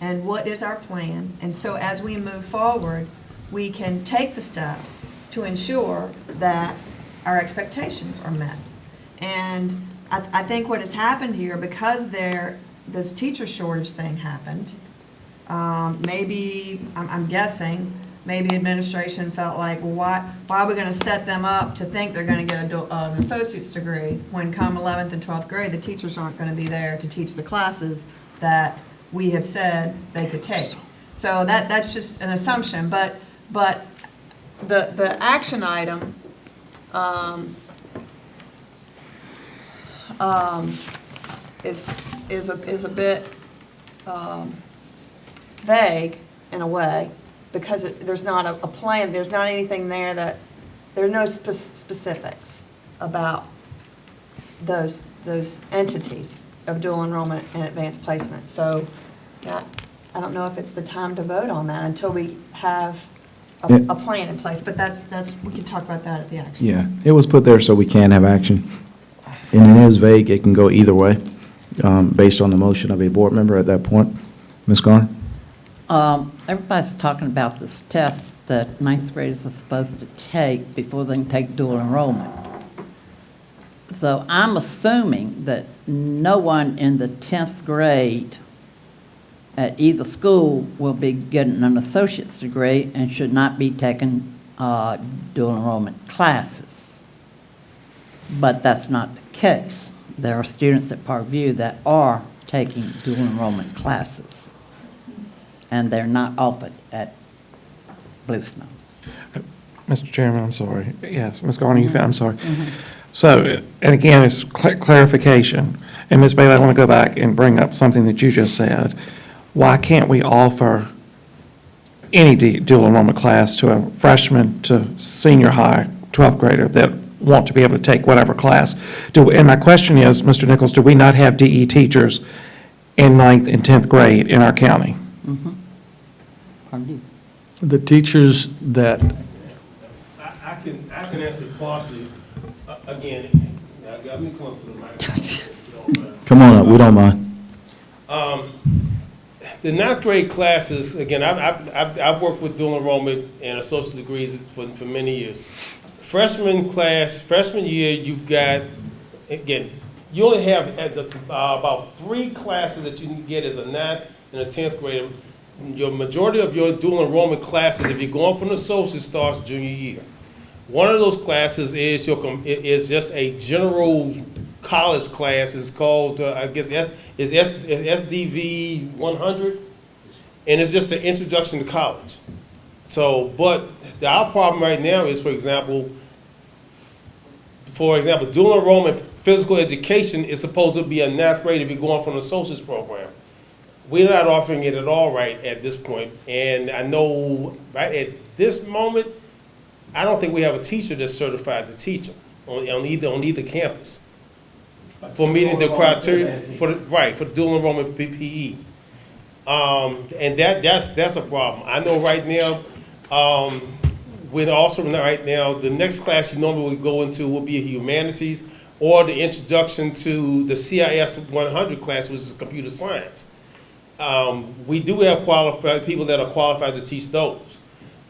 And what is our plan? And so as we move forward, we can take the steps to ensure that our expectations are met. And I think what has happened here, because this teacher shortage thing happened, maybe, I'm guessing, maybe administration felt like, well, why are we going to set them up to think they're going to get an associate's degree when come 11th and 12th grade, the teachers aren't going to be there to teach the classes that we have said they could take. So that's just an assumption, but the action item is a bit vague in a way, because there's not a plan, there's not anything there there are no specifics about those entities of dual enrollment and advanced placement. So I don't know if it's the time to vote on that until we have a plan in place, but that's we can talk about that at the action. Yeah, it was put there so we can have action. And it is vague, it can go either way, based on the motion of a board member at that point. Ms. Garner? Everybody's talking about this test that ninth graders are supposed to take before they can take dual enrollment. So I'm assuming that no one in the 10th grade at either school will be getting an associate's degree and should not be taking dual enrollment classes. But that's not the case. There are students at Parkview that are taking dual enrollment classes, and they're not offered at Bluestone. Mr. Chairman, I'm sorry. Yes, Ms. Garner, I'm sorry. So, and again, it's clarification. And Ms. Bailey, I want to go back and bring up something that you just said. Why can't we offer any dual enrollment class to a freshman to senior high 12th grader that want to be able to take whatever class? And my question is, Mr. Nichols, do we not have DE teachers in 9th and 10th grade in our county? Parkview. The teachers that, I can answer partially. Again, now got me come to the mic. if you don't mind. Come on up, we don't mind. The 9th grade classes, again, I've worked with dual enrollment and associate degrees for many years. Freshman year, you've got, again, you only have about 3 classes that you can get as a 9th and a 10th grader. Your majority of your dual enrollment classes, if you're going from associate, starts junior year. One of those classes is just a general college class. It's called, I guess, is SDV 100, and it's just an introduction to college. So, but our problem right now is, for example, dual enrollment physical education is supposed to be a 9th grade if you're going from an associate's program. We're not offering it at all right at this point, and I know right at this moment, I don't think we have a teacher that's certified to teach them on either campus for meeting the criteria for dual enrollment PPE. And that's a problem. I know right now, the next class you normally would go into will be a humanities or the introduction to the CIS 100 class, which is computer science. We do have qualified people that are qualified to teach those.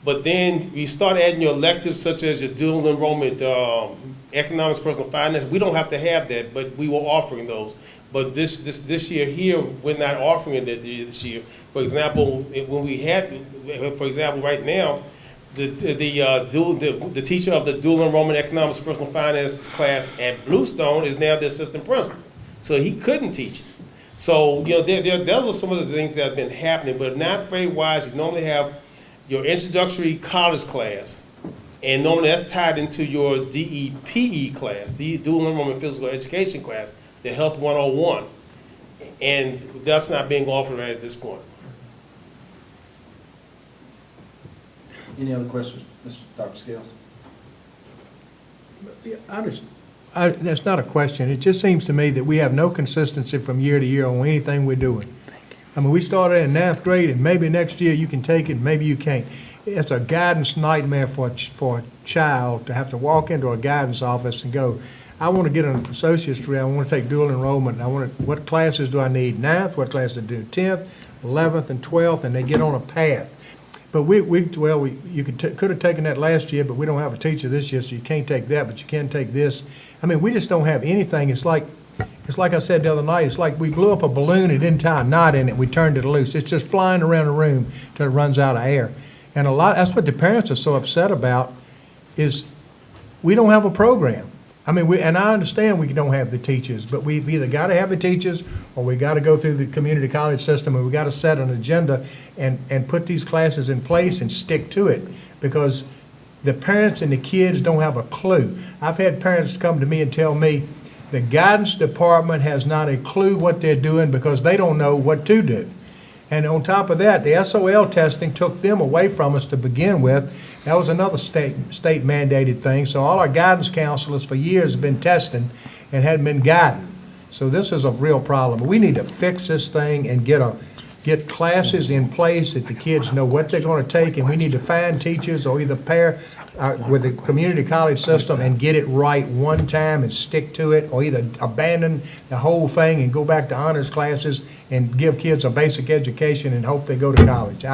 But then you start adding your electives such as your dual enrollment, economics, personal finance. We don't have to have that, but we were offering those. But this year here, we're not offering it this year. For example, right now, the teacher of the dual enrollment economics, personal finance class at Bluestone is now the assistant principal. So he couldn't teach it. So, those are some of the things that have been happening. But 9th grade wise, you normally have your introductory college class, and normally that's tied into your DEPE class, the dual enrollment physical education class, the Health 101, and that's not being offered right at this point. Any other questions, Dr. Scales? That's not a question. It just seems to me that we have no consistency from year to year on anything we're doing. I mean, we started in 9th grade, and maybe next year you can take it, maybe you can't. It's a guidance nightmare for a child to have to walk into a guidance office and go, I want to get an associate's degree, I want to take dual enrollment, and what classes do I need? 9th, what classes do 10th, 11th, and 12th, and they get on a path. But you could have taken that last year, but we don't have a teacher this year, so you can't take that, but you can take this. I mean, we just don't have anything. It's like I said the other night, it's like we blew up a balloon, it didn't tie a knot in it, we turned it loose. It's just flying around the room till it runs out of air. And that's what the parents are so upset about, is we don't have a program. I mean, and I understand we don't have the teachers, but we've either got to have the teachers, or we got to go through the community college system, and we got to set an agenda and put these classes in place and stick to it, because the parents and the kids don't have a clue. I've had parents come to me and tell me the guidance department has not a clue what they're doing because they don't know what to do. And on top of that, the SOL testing took them away from us to begin with. That was another state mandated thing. So all our guidance counselors for years have been testing and hadn't been guiding. So this is a real problem. We need to fix this thing and get classes in place that the kids know what they're going to take, and we need to find teachers or either pair with the community college system and get it right one time and stick to it, or either abandon the whole thing and go back to honors classes and give kids a basic education and hope they go to college.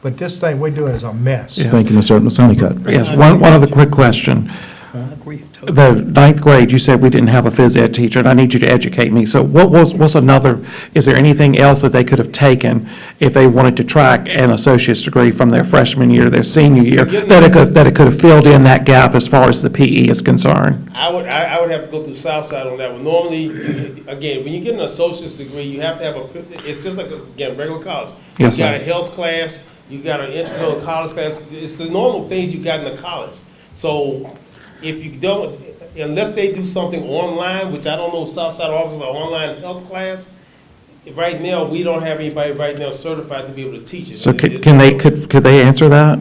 But this thing we're doing is a mess. Yeah. Thank you, Ms. Honeycutt. Yes, one other quick question. I agree totally. The 9th grade, you said we didn't have a phys ed teacher, and I need you to educate me. So what's another, is there anything else that they could have taken if they wanted to track an associate's degree from their freshman year to their senior year, that it could have filled in that gap as far as the PE is concerned? I would have to go through Southside on that one. Normally, again, when you get an associate's degree, you have to have it's just like, again, regular college. Yes, You got sir. a health class, you got an intro to college class. It's the normal things you got in the college. So if you don't, unless they do something online, which I don't know, Southside offers an online health class, right now, we don't have anybody right now certified to be able to teach it. So could they answer that?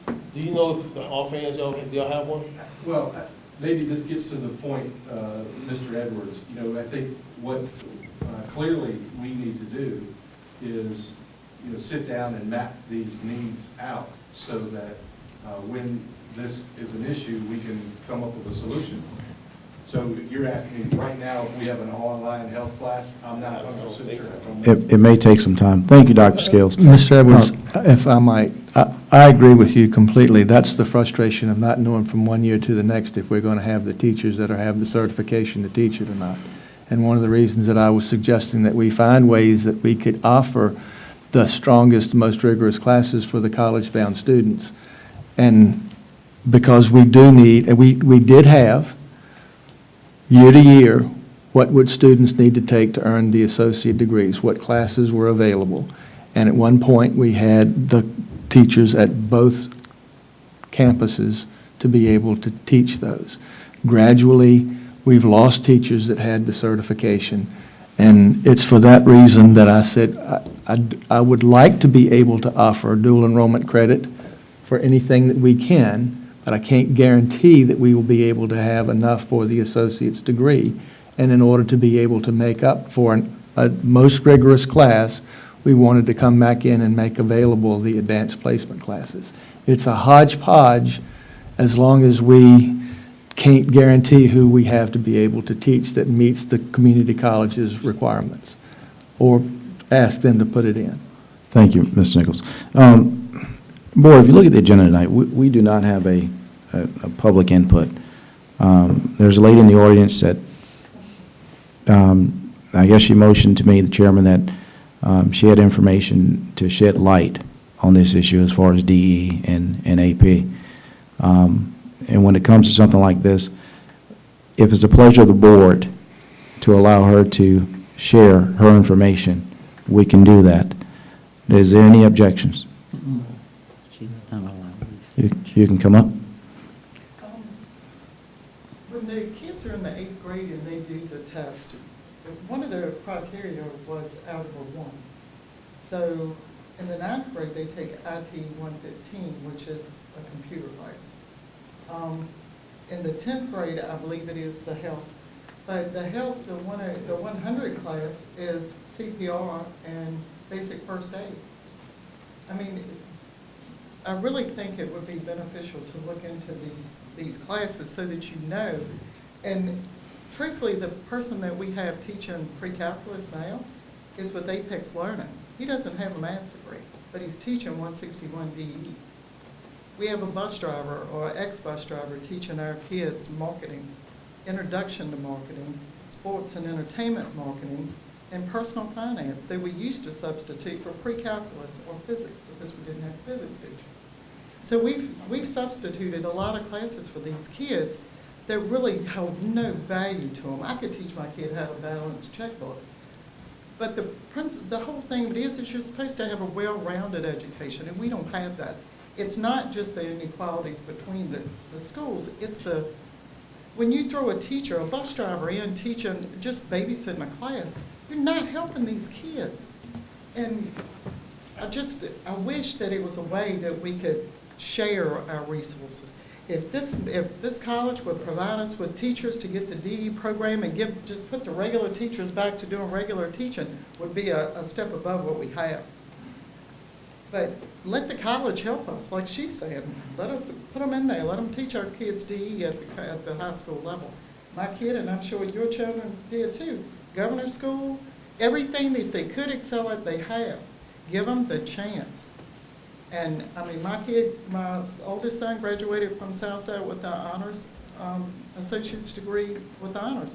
Do you know if offhand, do y'all have one? Well, maybe this gets to the point, Mr. Edwards, I think what clearly we need to do is, sit down and map these needs out so that when this is an issue, we can come up with a solution. So you're asking me right now if we have an online health class? I'm not 100% sure. It may take some time. Thank you, Dr. Scales. Mr. Edwards, if I might, I agree with you completely. That's the frustration of not knowing from one year to the next if we're going to have the teachers that have the certification to teach it or not. And one of the reasons that I was suggesting that we find ways that we could offer the strongest, most rigorous classes for the college-bound students. And because we do need, and we did have, year to year, what would students need to take to earn the associate degrees, what classes were available. And at one point, we had the teachers at both campuses to be able to teach those. Gradually, we've lost teachers that had the certification, and it's for that reason that I said I would like to be able to offer dual enrollment credit for anything that we can, but I can't guarantee that we will be able to have enough for the associate's degree. And in order to be able to make up for a most rigorous class, we wanted to come back in and make available the advanced placement classes. It's a hodgepodge as long as we can't guarantee who we have to be able to teach that meets the community college's requirements, or ask them to put it in. Thank you, Mr. Nichols. Board, if you look at the agenda tonight, we do not have a public input. There's a lady in the audience that, I guess she motioned to me, the chairman, that she had information to shed light on this issue as far as DE and AP. And when it comes to something like this, if it's the pleasure of the board to allow her to share her information, we can do that. Is there any objections? She's done a lot of research. You can come up. When the kids are in the 8th grade and they do the test, one of the criteria was algebra 1. So in the 9th grade, they take IT 115, which is a computer class. In the 10th grade, I believe it is the health But the health, the 100 class is CPR and basic first aid. I mean, I really think it would be beneficial to look into these classes so that you know. And truthfully, the person that we have teaching pre-calculus now is with Apex Learning. He doesn't have a math degree, but he's teaching 161 DE. We have a bus driver or an ex-bus driver teaching our kids marketing, introduction to marketing, sports and entertainment marketing, and personal finance that we used to substitute for pre-calculus or physics because we didn't have a physics teacher. So we've substituted a lot of classes for these kids that really hold no value to them. I could teach my kid how to balance a checkbook. But the whole thing of it is you're supposed to have a well-rounded education, and we don't have that. It's not just the inequalities between the schools. It's when you throw a teacher, a bus driver in teaching, just babysitting a class, you're not helping these kids. And I wish that it was a way that we could share our resources. If this college would provide us with teachers to get the DE program and just put the regular teachers back to doing regular teaching, would be a step above what we have. But let the college help us, like she's saying. Let us put them in there. Let them teach our kids DE at the high school level. My kid, and I'm sure your children did too, governor school, everything that they could excel at, they have. Give them the chance. And, I mean, my oldest son graduated from Southside with the honors, associate's degree with honors.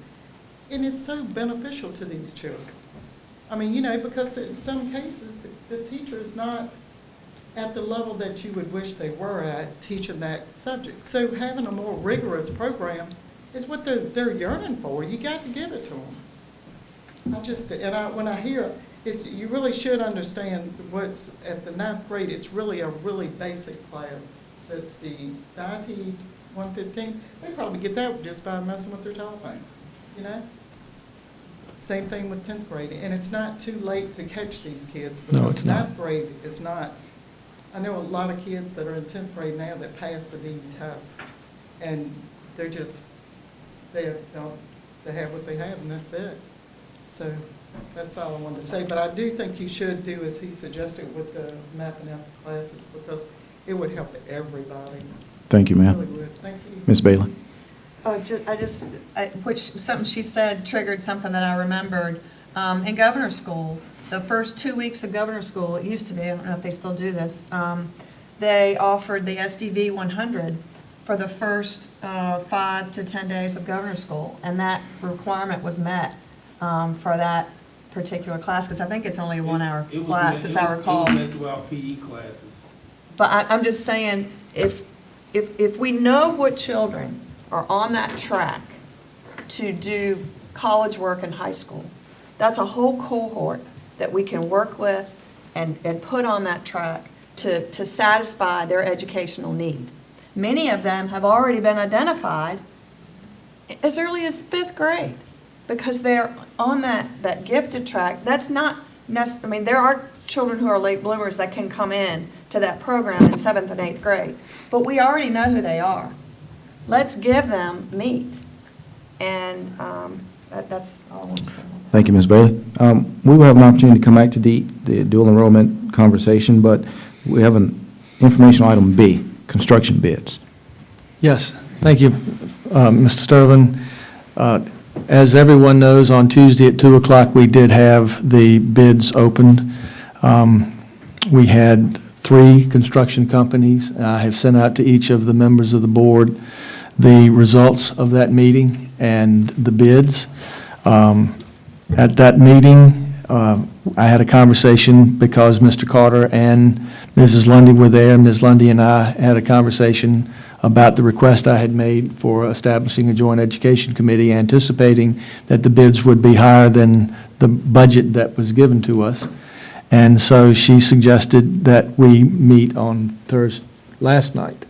And it's so beneficial to these children. I mean, you know, because in some cases, the teacher is not at the level that you would wish they were at teaching that subject. So having a more rigorous program is what they're yearning for. You got to give it to them. When I hear it, you really should understand what's at the 9th grade. It's really a really basic class. That's the IT 115. They probably get that just by messing with their telephones, you know? Same thing with 10th grade. And it's not too late to catch these kids. No, it's not. 9th grade is not. I know a lot of kids that are in 10th grade now that pass the DE test. And they're just, they have what they have, and that's it. So that's all I wanted to say. But I do think you should do as he suggested with the mapping out the classes, because it would help everybody. Thank you, It ma'am. really would. Thank you. Ms. Bailey? Something she said triggered something that I remembered. In governor school, the first 2 weeks of governor school, it used to be, I don't know if they still do this, they offered the SDV 100 for the first 5 to 10 days of governor school, and that requirement was met for that particular class, because I think it's only a 1-hour class, as I recall. It was meant throughout PE classes. But I'm just saying, if we know what children are on that track to do college work in high school, that's a whole cohort that we can work with and put on that track to satisfy their educational need. Many of them have already been identified as early as 5th grade because they're on that gifted track. That's not I mean, there are children who are late bloomers that can come in to that program in 7th and 8th grade, but we already know who they are. Let's give them meat, and that's all I want to say. Thank you, Ms. Bailey. We will have an opportunity to come back to the dual enrollment conversation, but we have an informational item B, construction bids. Yes, thank you, Mr. Sturtevant. As everyone knows, on Tuesday at 2 o'clock, we did have the bids opened. We had 3 construction companies. I have sent out to each of the members of the board the results of that meeting and the bids. At that meeting, I had a conversation because Mr. Carter and Mrs. Lundy were there. Ms. Lundy and I had a conversation about the request I had made for establishing a joint education committee, anticipating that the bids would be higher than the budget that was given to us. And so she suggested that we meet on Thursday, last night,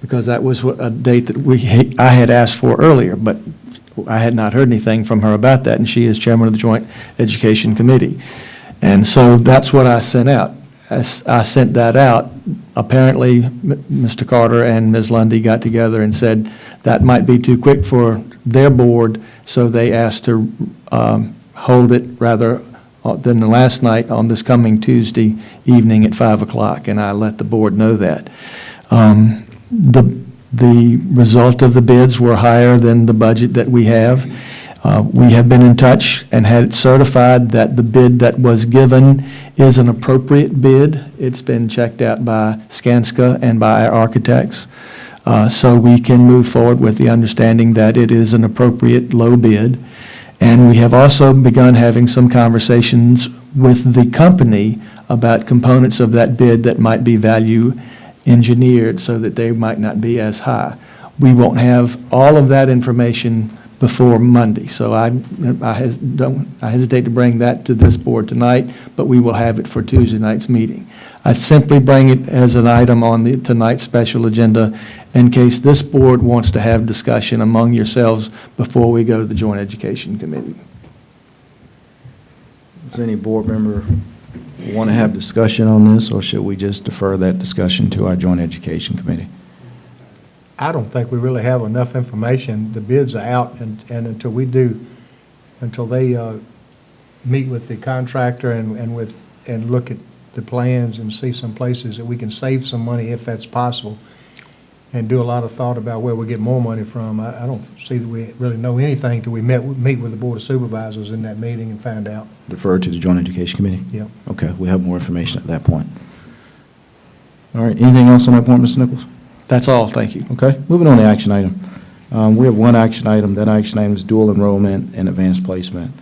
because that was a date that I had asked for earlier, but I had not heard anything from her about that, and she is chairman of the Joint Education Committee. And so that's what I sent out. as I sent that out, apparently Mr. Carter and Ms. Lundy got together and said that might be too quick for their board, so they asked to hold it rather than the last night on this coming Tuesday evening at 5 o'clock, and I let the board know that. The result of the bids were higher than the budget that we have. We have been in touch and had it certified that the bid that was given is an appropriate bid. It's been checked out by Skanska and by our architects. So we can move forward with the understanding that it is an appropriate low bid. And we have also begun having some conversations with the company about components of that bid that might be value engineered so that they might not be as high. We won't have all of that information before Monday, so I hesitate to bring that to this board tonight, but we will have it for Tuesday night's meeting. I simply bring it as an item on tonight's special agenda in case this board wants to have discussion among yourselves before we go to the Joint Education Committee. Does any board member want to have discussion on this, or should we just defer that discussion to our Joint Education Committee? I don't think we really have enough information. The bids are out, and until they meet with the contractor and look at the plans and see some places that we can save some money if that's possible, and do a lot of thought about where we get more money from, I don't see that we really know anything till we meet with the Board of Supervisors in that meeting and find out. Defer to the Joint Education Committee? Yep. Okay, we have more information at that point. All right, anything else on that point, Mr. Nichols? That's all, thank you. Okay, moving on to action item. We have one action item. That action item is dual enrollment and advanced placement.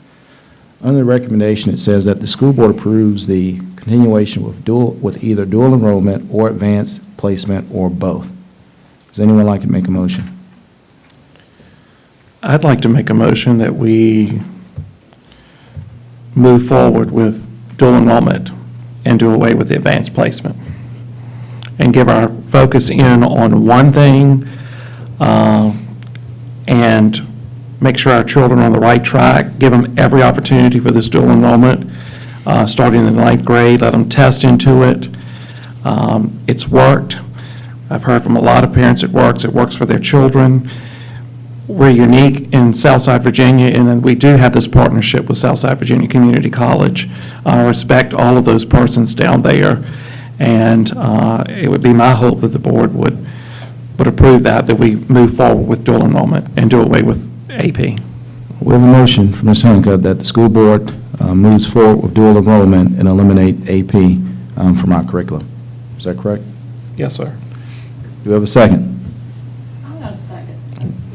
Under the recommendation, it says that the school board approves the continuation with either dual enrollment or advanced placement or both. Does anyone like to make a motion? I'd like to make a motion that we move forward with dual enrollment and do away with the advanced placement, and give our focus in on one thing, and make sure our children are on the right track, give them every opportunity for this dual enrollment, starting in the 9th grade, let them test into it. It's worked. I've heard from a lot of parents it works for their children. We're unique in Southside Virginia in that we do have this partnership with Southside Virginia Community College. I respect all of those persons down there. And it would be my hope that the board would approve that we move forward with dual enrollment and do away with AP. We have a motion from Ms. Honeycutt that the school board moves forward with dual enrollment and eliminate AP from our curriculum. Is that correct? Yes, sir. Do we have a second? I'm going to second.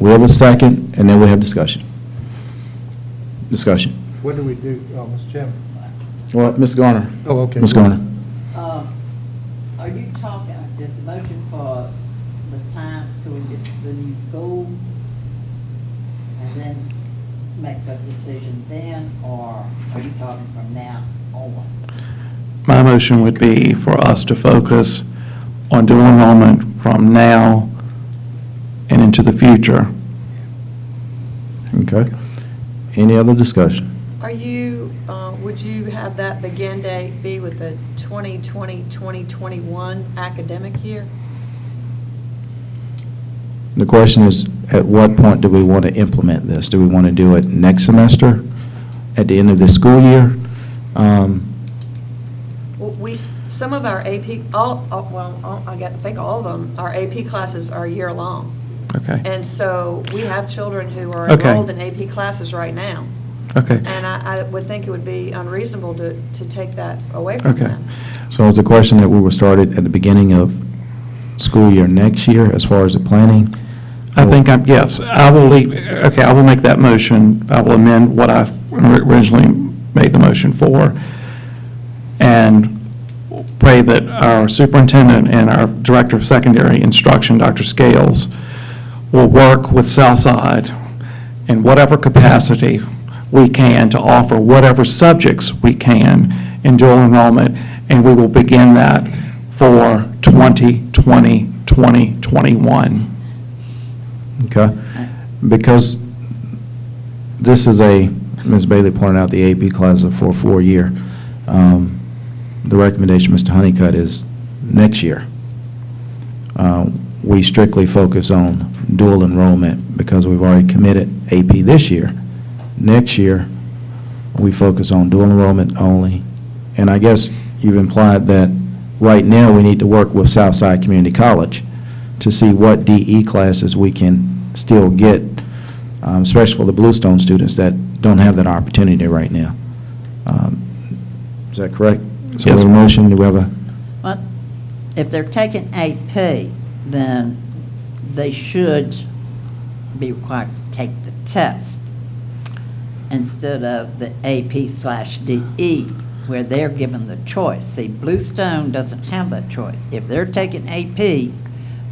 We have a second, and then we have discussion. Discussion. What do we do, Mr. Chairman? Well, Ms. Garner. Oh, okay. Ms. Garner. Are you talking, is the motion for the time till we get to the new school? And then make a decision then, or are you talking from now on? My motion would be for us to focus on dual enrollment from now and into the future. Okay. Any other discussion? Are you, would you have that begin date be with the 2020-2021 academic year? The question is, at what point do we want to implement this? Do we want to do it next semester, at the end of the school year? Well, some of our AP, I think all of them, our AP classes are year-long. Okay. And so we have children who are Okay. enrolled in AP classes right now. Okay. And I would think it would be unreasonable to take that away from Okay. them. So is the question that we will start it at the beginning of school year next year as far as the planning? I think yes, I will I will make that motion. I will amend what I originally made the motion for, and pray that our superintendent and our director of secondary instruction, Dr. Scales, will work with Southside in whatever capacity we can to offer whatever subjects we can in dual enrollment, and we will begin that for 2020, 2021. Okay? Because this is Ms. Bailey pointed out the AP class is for a 4-year. the recommendation, Mr. Honeycutt, is next year. We strictly focus on dual enrollment because we've already committed AP this year. Next year, we focus on dual enrollment only. And I guess you've implied that right now we need to work with Southside Community College to see what DE classes we can still get, especially for the Bluestone students that don't have that opportunity right now. Is that correct? So we have a motion, do we have a? Well, if they're taking AP, then they should be required to take the test instead of the AP/DE, where they're given the choice. See, Bluestone doesn't have that choice. If they're taking AP,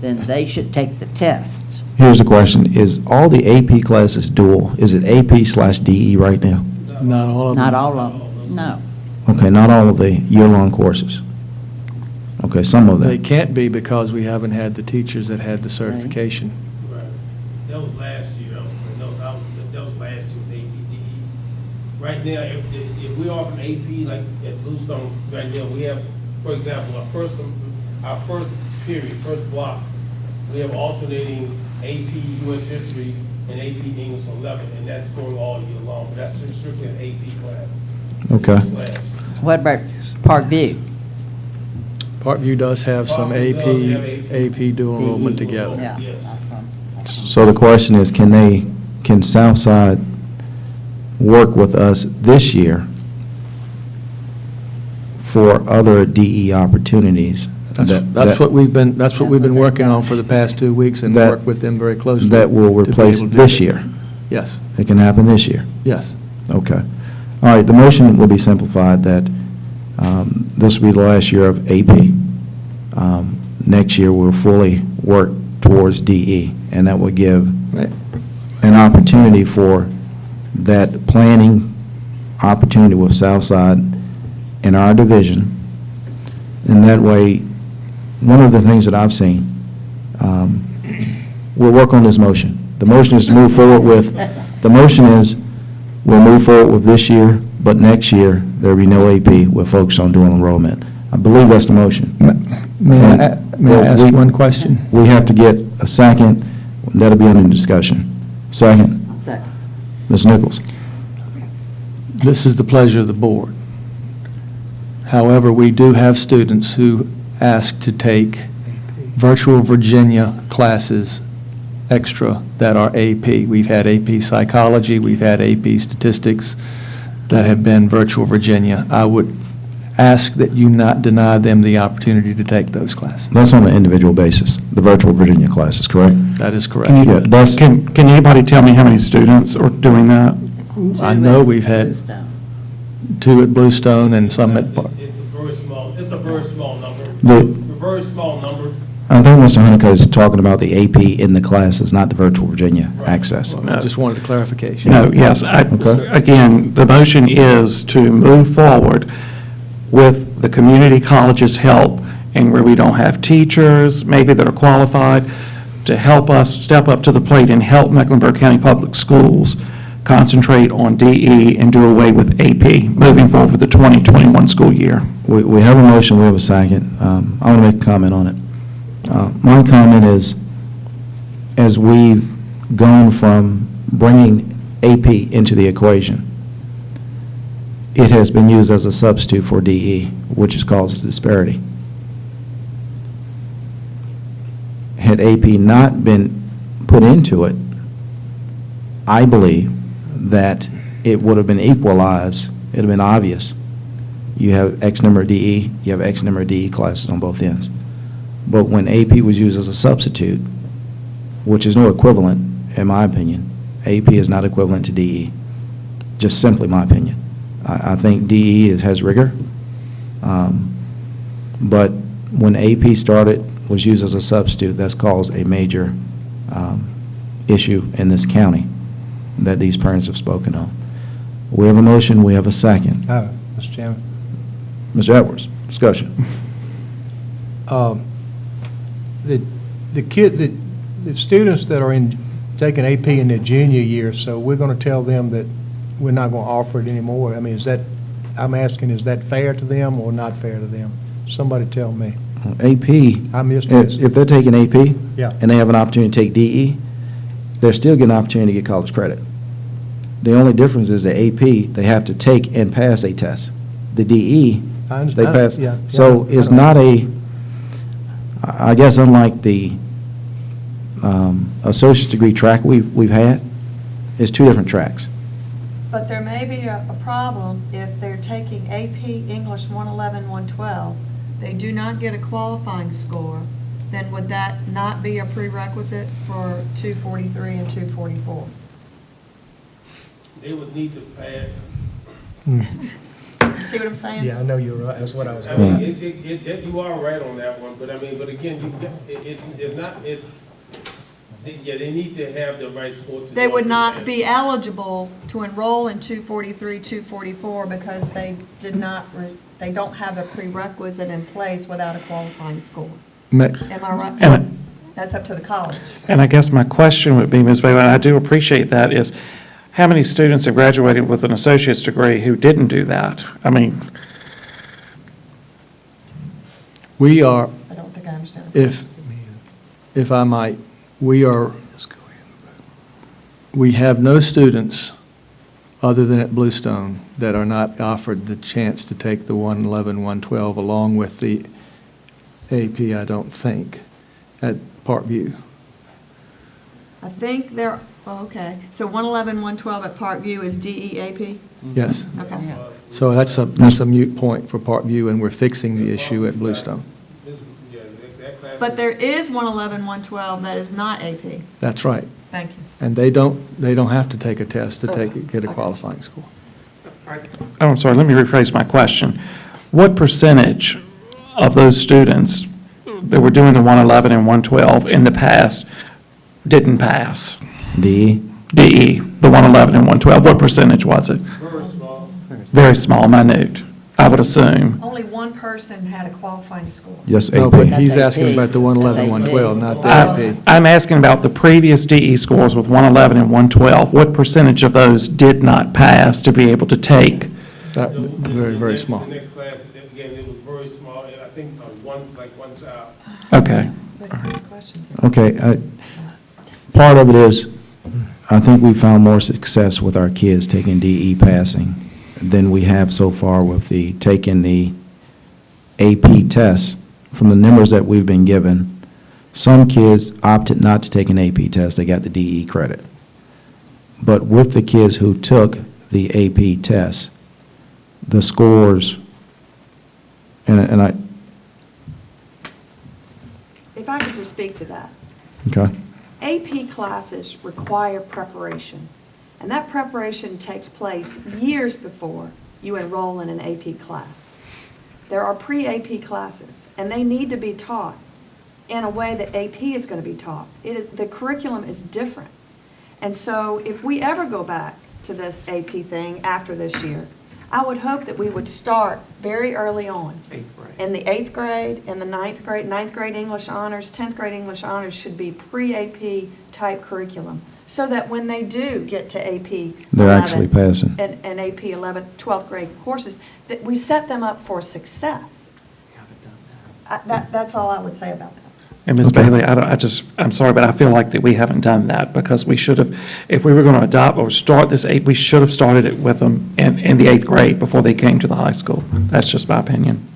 then they should take the test. Here's the question, is all the AP classes dual? Is it AP/DE right now? Not all of them. Not all of them, no. Okay, not all of the year-long courses. Okay, some of They them. can't be because we haven't had the teachers that had the certification. Right. That was last year, that was last year with APDE. Right now, if we offer an AP, like at Bluestone, right now, we have, for example, our first period, first block, we have alternating AP US History and AP English 11, and that's going all year long, but that's strictly an AP class. Okay. What about Parkview? Parkview does have some Parkview does have AP dual enrollment together. Yeah. Yes. So the question is, can Southside work with us this year for other DE opportunities? That's what we've been working on for the past 2 weeks and That- work with them very closely. That will to be replace able to do this that. year? Yes, It can happen this year? yes. Okay. All right, the motion will be simplified that this will be the last year of AP. Next year, we'll fully work towards DE, and that would give Right. an opportunity for that planning opportunity with Southside in our division. And that way, one of the things that I've seen, we'll work on this motion. The motion is to move forward with, the motion is, we'll move forward with this year, but next year, there'll be no AP. We'll focus on dual enrollment. I believe that's the motion. May I Well, ask we- one question? We have to get a second. That'll be under discussion. Second, Ms. Nichols. This is the pleasure of the board. However, we do have students who ask to take virtual Virginia classes extra that are AP. We've had AP psychology, we've had AP statistics that have been virtual Virginia. I would ask that you not deny them the opportunity to take those classes. That's on an individual basis, the virtual Virginia classes, correct? That is correct. Can Yeah, that's, Can anybody tell me how many students are doing that? I know we've had 2 at Bluestone and some at Park. It's a very small number. The- A very small number. I think Mr. Honeycutt is talking about the AP in the classes, not the virtual Virginia access. I just wanted a clarification. No, yes, Okay. again, the motion is to move forward with the community college's help, and where we don't have teachers, maybe that are qualified, to help us step up to the plate and help Mecklenburg County Public Schools concentrate on DE and do away with AP, moving forward for the 2021 school year. We have a motion, we have a second. I want to make a comment on it. My comment is, as we've gone from bringing AP into the equation, it has been used as a substitute for DE, which has caused disparity. Had AP not been put into it, I believe that it would have been equalized, it would have been obvious. You have X number of DE, you have X number of DE classes on both ends. But when AP was used as a substitute, which is no equivalent, in my opinion, AP is not equivalent to DE, just simply my opinion. I think DE has rigor, but when AP was used as a substitute, that's caused a major issue in this county that these parents have spoken on. We have a motion, we have a second. Mr. Chairman. Mr. Edwards, discussion. The students that are taking AP in their junior year, so we're going to tell them that we're not going to offer it anymore. I mean, is that I'm asking, is that fair to them or not fair to them? Somebody tell me. AP, I missed this. if they're taking AP Yeah. and they have an opportunity to take DE, they're still getting an opportunity to get college credit. The only difference is the AP, they have to take and pass a test. The DE, I they understand. pass. Yeah, So yeah. it's not I guess unlike the associate's degree track we've had, it's two different tracks. But there may be a problem if they're taking AP English 111, 112, they do not get a qualifying score, then would that not be a prerequisite for 243 and 244? They would need to pass. See what I'm saying? Yeah, I know you're right, that's what I was I going mean, you are right on that one, but I mean, but again, yeah, they need to have the right score to. They go would to not that. be eligible to enroll in 243, 244 because they they don't have a prerequisite in place without a qualifying score. Ma- Am I right? And- That's up to the college. And I guess my question would be, Ms. Bailey, and I do appreciate that, is how many students have graduated with an associate's degree who didn't do that? I mean, We are, I don't think I understand. if I might, we have no students, other than at Bluestone, that are not offered the chance to take the 111, 112 along with the AP, I don't think, at Parkview. I think okay. So 111, 112 at Parkview is DEAP? Yes. Okay. So that's a moot point for Parkview, and we're fixing the issue at Bluestone. Yeah, that class. But there is 111, 112 that is not AP. That's right. Thank you. And they don't have to take a test to get a qualifying score. oh, I'm sorry, let me rephrase my question. What percentage of those students that were doing the 111 and 112 in the past didn't pass? DE, DE, the 111 and 112, what percentage was it? Very small. Very small, minute, I would assume. Only one person had a qualifying score. yes, No, but AP. he's That's asking AP. about the 111, That's 112, not the AP. I'm asking about the previous DE scores with 111 and 112. What percentage of those did not pass to be able to take? That, very, very The small. next class, again, it was very small, and I think one child. Okay. Okay, part of it is, I think we found more success with our kids taking DE passing than we have so far with taking the AP test. From the numbers that we've been given, some kids opted not to take an AP test, they got the DE credit. But with the kids who took the AP test, the scores, and I, If I could just speak to that. okay. AP classes require preparation, and that preparation takes place years before you enroll in an AP class. There are pre-AP classes, and they need to be taught in a way that AP is going to be taught. The curriculum is different. And so if we ever go back to this AP thing after this year, I would hope that we would start very early on. In the 8th grade, in the 9th grade English honors, 10th grade English honors should be pre-AP type curriculum, so that when they do get to AP They're 11 actually passing. and AP 11th, 12th grade courses, that we set them up for success. That's all I would say about that. And Ms. Okay. Bailey, I'm sorry, but I feel like that we haven't done that, because we should have, if we were going to adopt or start this, we should have started it with them in the 8th grade before they came to the high school. That's just my opinion.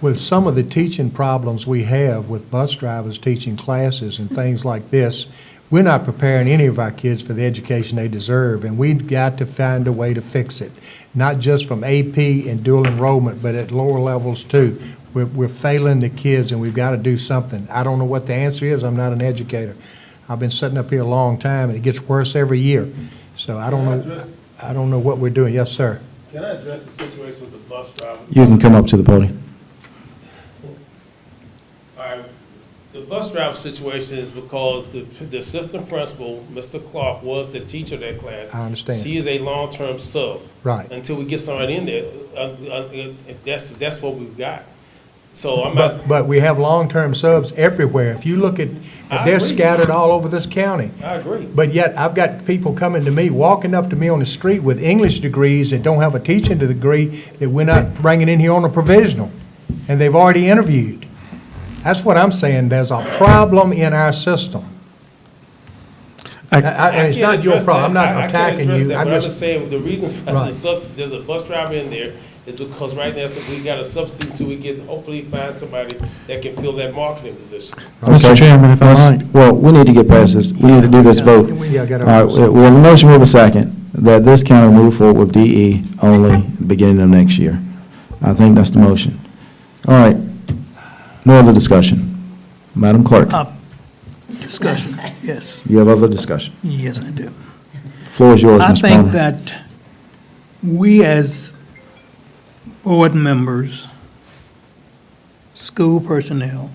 With some of the teaching problems we have with bus drivers teaching classes and things like this, we're not preparing any of our kids for the education they deserve, and we've got to find a way to fix it, not just from AP and dual enrollment, but at lower levels too. We're failing the kids, and we've got to do something. I don't know what the answer is. I'm not an educator. I've been sitting up here a long time, and it gets worse every year. So I don't know what we're doing. Yes, sir. Can I address the situation with the bus driver? You can come up to the podium. All right, the bus driver situation is because the assistant principal, Mr. Clark, was the teacher of that class. I understand. She is a long-term sub. Right. Until we get somebody in there, that's what we've got. So I'm not, But we have long-term subs everywhere. If you look at, I they're agree. scattered all over this county. I agree. But yet, I've got people coming to me, walking up to me on the street with English degrees that don't have a teaching degree that we're not bringing in here on a provisional, and they've already interviewed. That's what I'm saying, there's a problem in our system. And it's not your problem, I'm not attacking you, I'm But I'm just just, saying, the reasons for Right. there's a bus driver in there is because right now, so we got a substitute until we get, hopefully find somebody that can fill that marketing position. Mr. Okay. Chairman, if I Let's- might. Well, we need to get past this. We need to do this vote. Yeah, I got it. All right, we have a motion, we have a second, that this county move forward with DE only at the beginning of next year. I think that's the motion. All right. No other discussion. Madam Clerk, Discussion, yes. you have other discussion. Yes, I do. Floor is yours, I Mr. think Palmer. that we as board members, school personnel,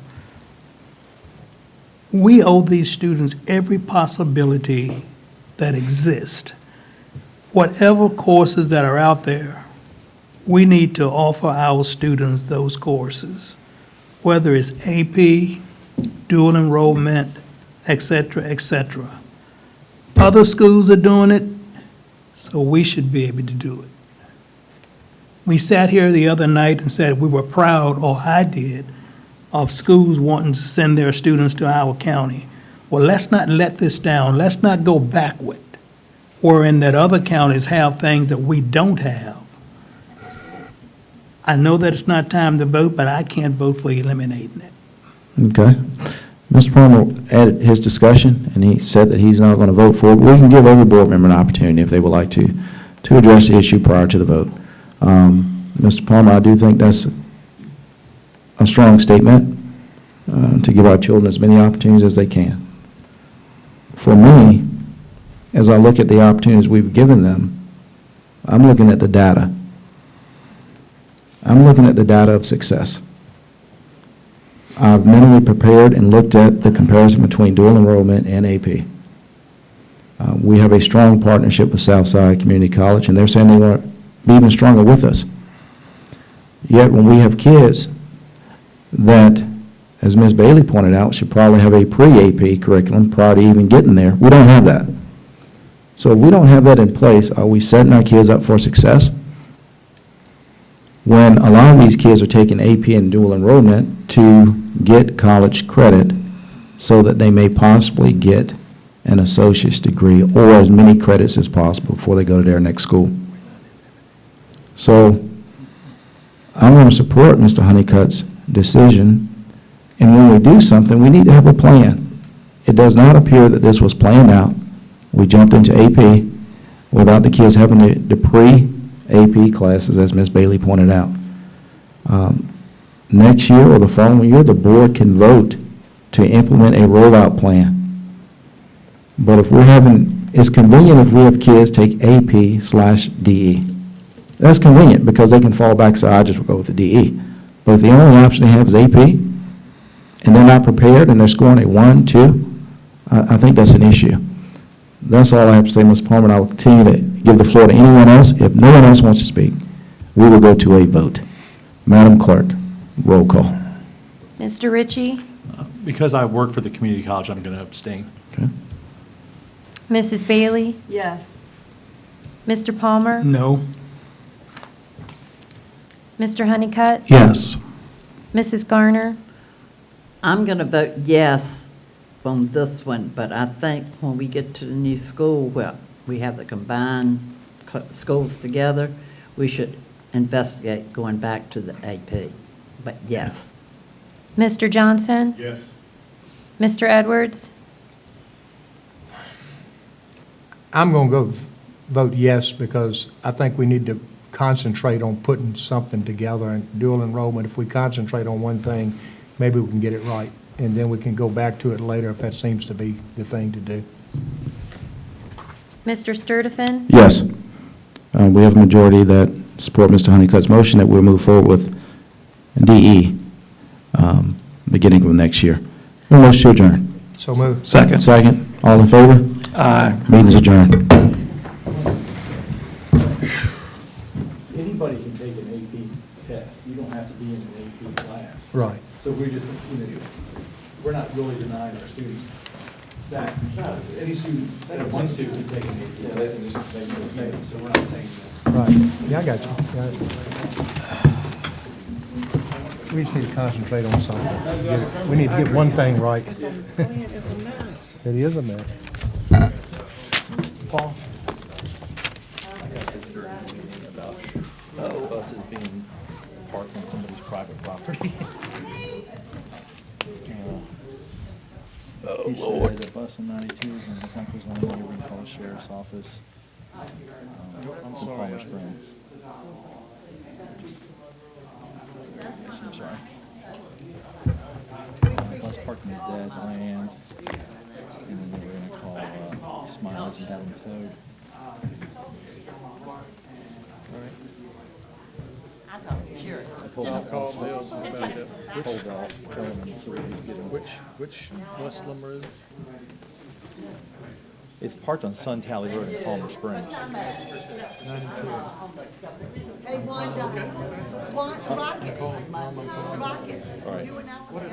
we owe these students every possibility that exists. Whatever courses that are out there, we need to offer our students those courses, whether it's AP, dual enrollment, et cetera, et cetera. Other schools are doing it, so we should be able to do it. We sat here the other night and said we were proud, or I did, of schools wanting to send their students to our county. Well, let's not let this down. Let's not go backward, wherein that other counties have things that we don't have. I know that it's not time to vote, but I can't vote for eliminating it. Okay. Mr. Palmer added his discussion, and he said that he's not going to vote for it. We can give every board member an opportunity, if they would like to address the issue prior to the vote. Mr. Palmer, I do think that's a strong statement, to give our children as many opportunities as they can. For me, as I look at the opportunities we've given them, I'm looking at the data. I'm looking at the data of success. I've mentally prepared and looked at the comparison between dual enrollment and AP. We have a strong partnership with Southside Community College, and they're saying they want to be even stronger with us. Yet when we have kids that, as Ms. Bailey pointed out, should probably have a pre-AP curriculum prior to even getting there, we don't have that. So if we don't have that in place, are we setting our kids up for success? When a lot of these kids are taking AP and dual enrollment to get college credit so that they may possibly get an associate's degree or as many credits as possible before they go to their next school. So I'm going to support Mr. Honeycutt's decision, and when we do something, we need to have a plan. It does not appear that this was planned out. We jumped into AP without the kids having the pre-AP classes, as Ms. Bailey pointed out. Next year or the following year, the board can vote to implement a rollout plan. But if we're having, it's convenient if we have kids take AP/DE. That's convenient because they can fall back and say, I just will go with the DE. But if the only option they have is AP, and they're not prepared and they're scoring a 1, 2, I think that's an issue. That's all I have to say, Mr. Palmer, and I will continue to give the floor to anyone else. If no one else wants to speak, we will go to a vote. Madam Clerk, roll call. Mr. Ritchie, Because I work for the community college, I'm going to abstain. Okay. Mrs. Bailey, Yes. Mr. Palmer, No. Mr. Honeycutt, Yes. Mrs. Garner, I'm going to vote yes on this one, but I think when we get to the new school, where we have the combined schools together, we should investigate going back to the AP. But yes. Mr. Johnson, Yes. Mr. Edwards, I'm going to go vote yes, because I think we need to concentrate on putting something together, and dual enrollment, if we concentrate on one thing, maybe we can get it right, and then we can go back to it later if that seems to be the thing to do. Mr. Sturtevant, Yes. We have a majority that support Mr. Honeycutt's motion that we'll move forward with DE beginning of next year. A motion to adjourn. So move. Second. Second. All in favor? Aye. Meeting is adjourned. Anybody can take an AP test. You don't have to be in an AP class. Right. So we're just, we're not really denying our students that. Any student that wants to can take an AP. So we're not saying that. Right. Yeah, I got you. Got it. We just need to concentrate on something. We need to get one thing right. It's a mess. It is a mess. Paul? Buses being parked on somebody's private property. Oh, Lord. The bus in 92 is in San Jose, we're going to call the sheriff's office. I'm sorry. Palmer Springs. Yes, I'm sorry. Bus parked in his dad's land, and then they were going to call Smiles and have him towed. I pulled off, pulled off, telling him so we could get him. Which bus number is it? It's parked on Sun Tally Road in Palmer Springs. Hey, Wanda, Rockets. Rockets. All right. You and I want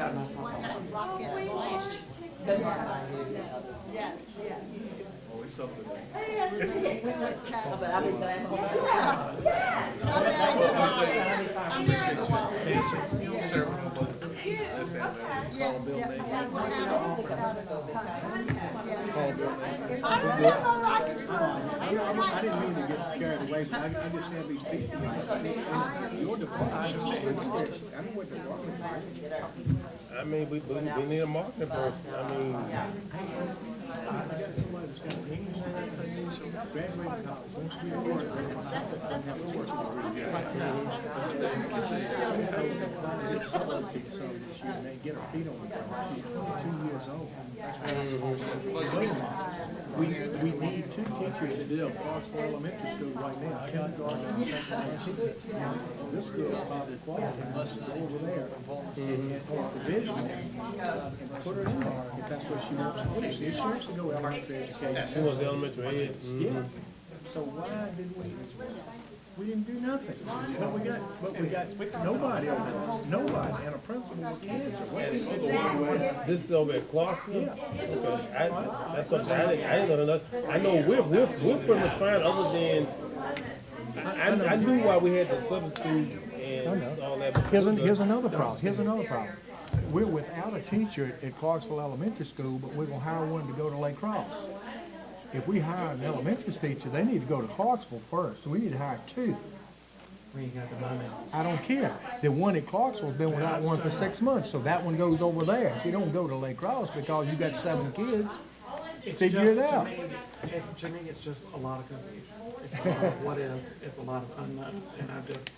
Rocket. Yes, yes. Hey, that's me. I'm there in a while. I didn't mean to get carried away, but I just have these people. Your department, I know what they're talking about. I mean, we need a marketing person. I mean, Graduated college, wants to be a teacher. And they get her feet on the ground. She's 22 years old. We need 2 teachers at Clarksville Elementary School right now, kindergarten and second. This girl probably qualifies to go over there and take the vision and put her in there if that's what she wants to do. See, she wants to go elementary education. she was elementary ed. Yeah. So why did we didn't do nothing? But we got nobody over there. Nobody. And a principal with cancer. What is it? This is over at Clarksville? Yeah. Okay, that's what I didn't know that. I know we're pretty much fine other than, I knew why we had the substitute and all that. but Here's another problem. Here's another problem. We're without a teacher at Clarksville Elementary School, but we're gonna hire one to go to Lake Cross. If we hire an elementary teacher, they need to go to Clarksville first, so we need to hire 2. Where you got the money? I don't care. The one at Clarksville's been without one for 6 months, so that one goes over there. She don't go to Lake Cross because you got 7 kids. Figure it out. To me, it's just a lot of confusion. It's a lot of what ifs, it's a lot of unknowns, and I just,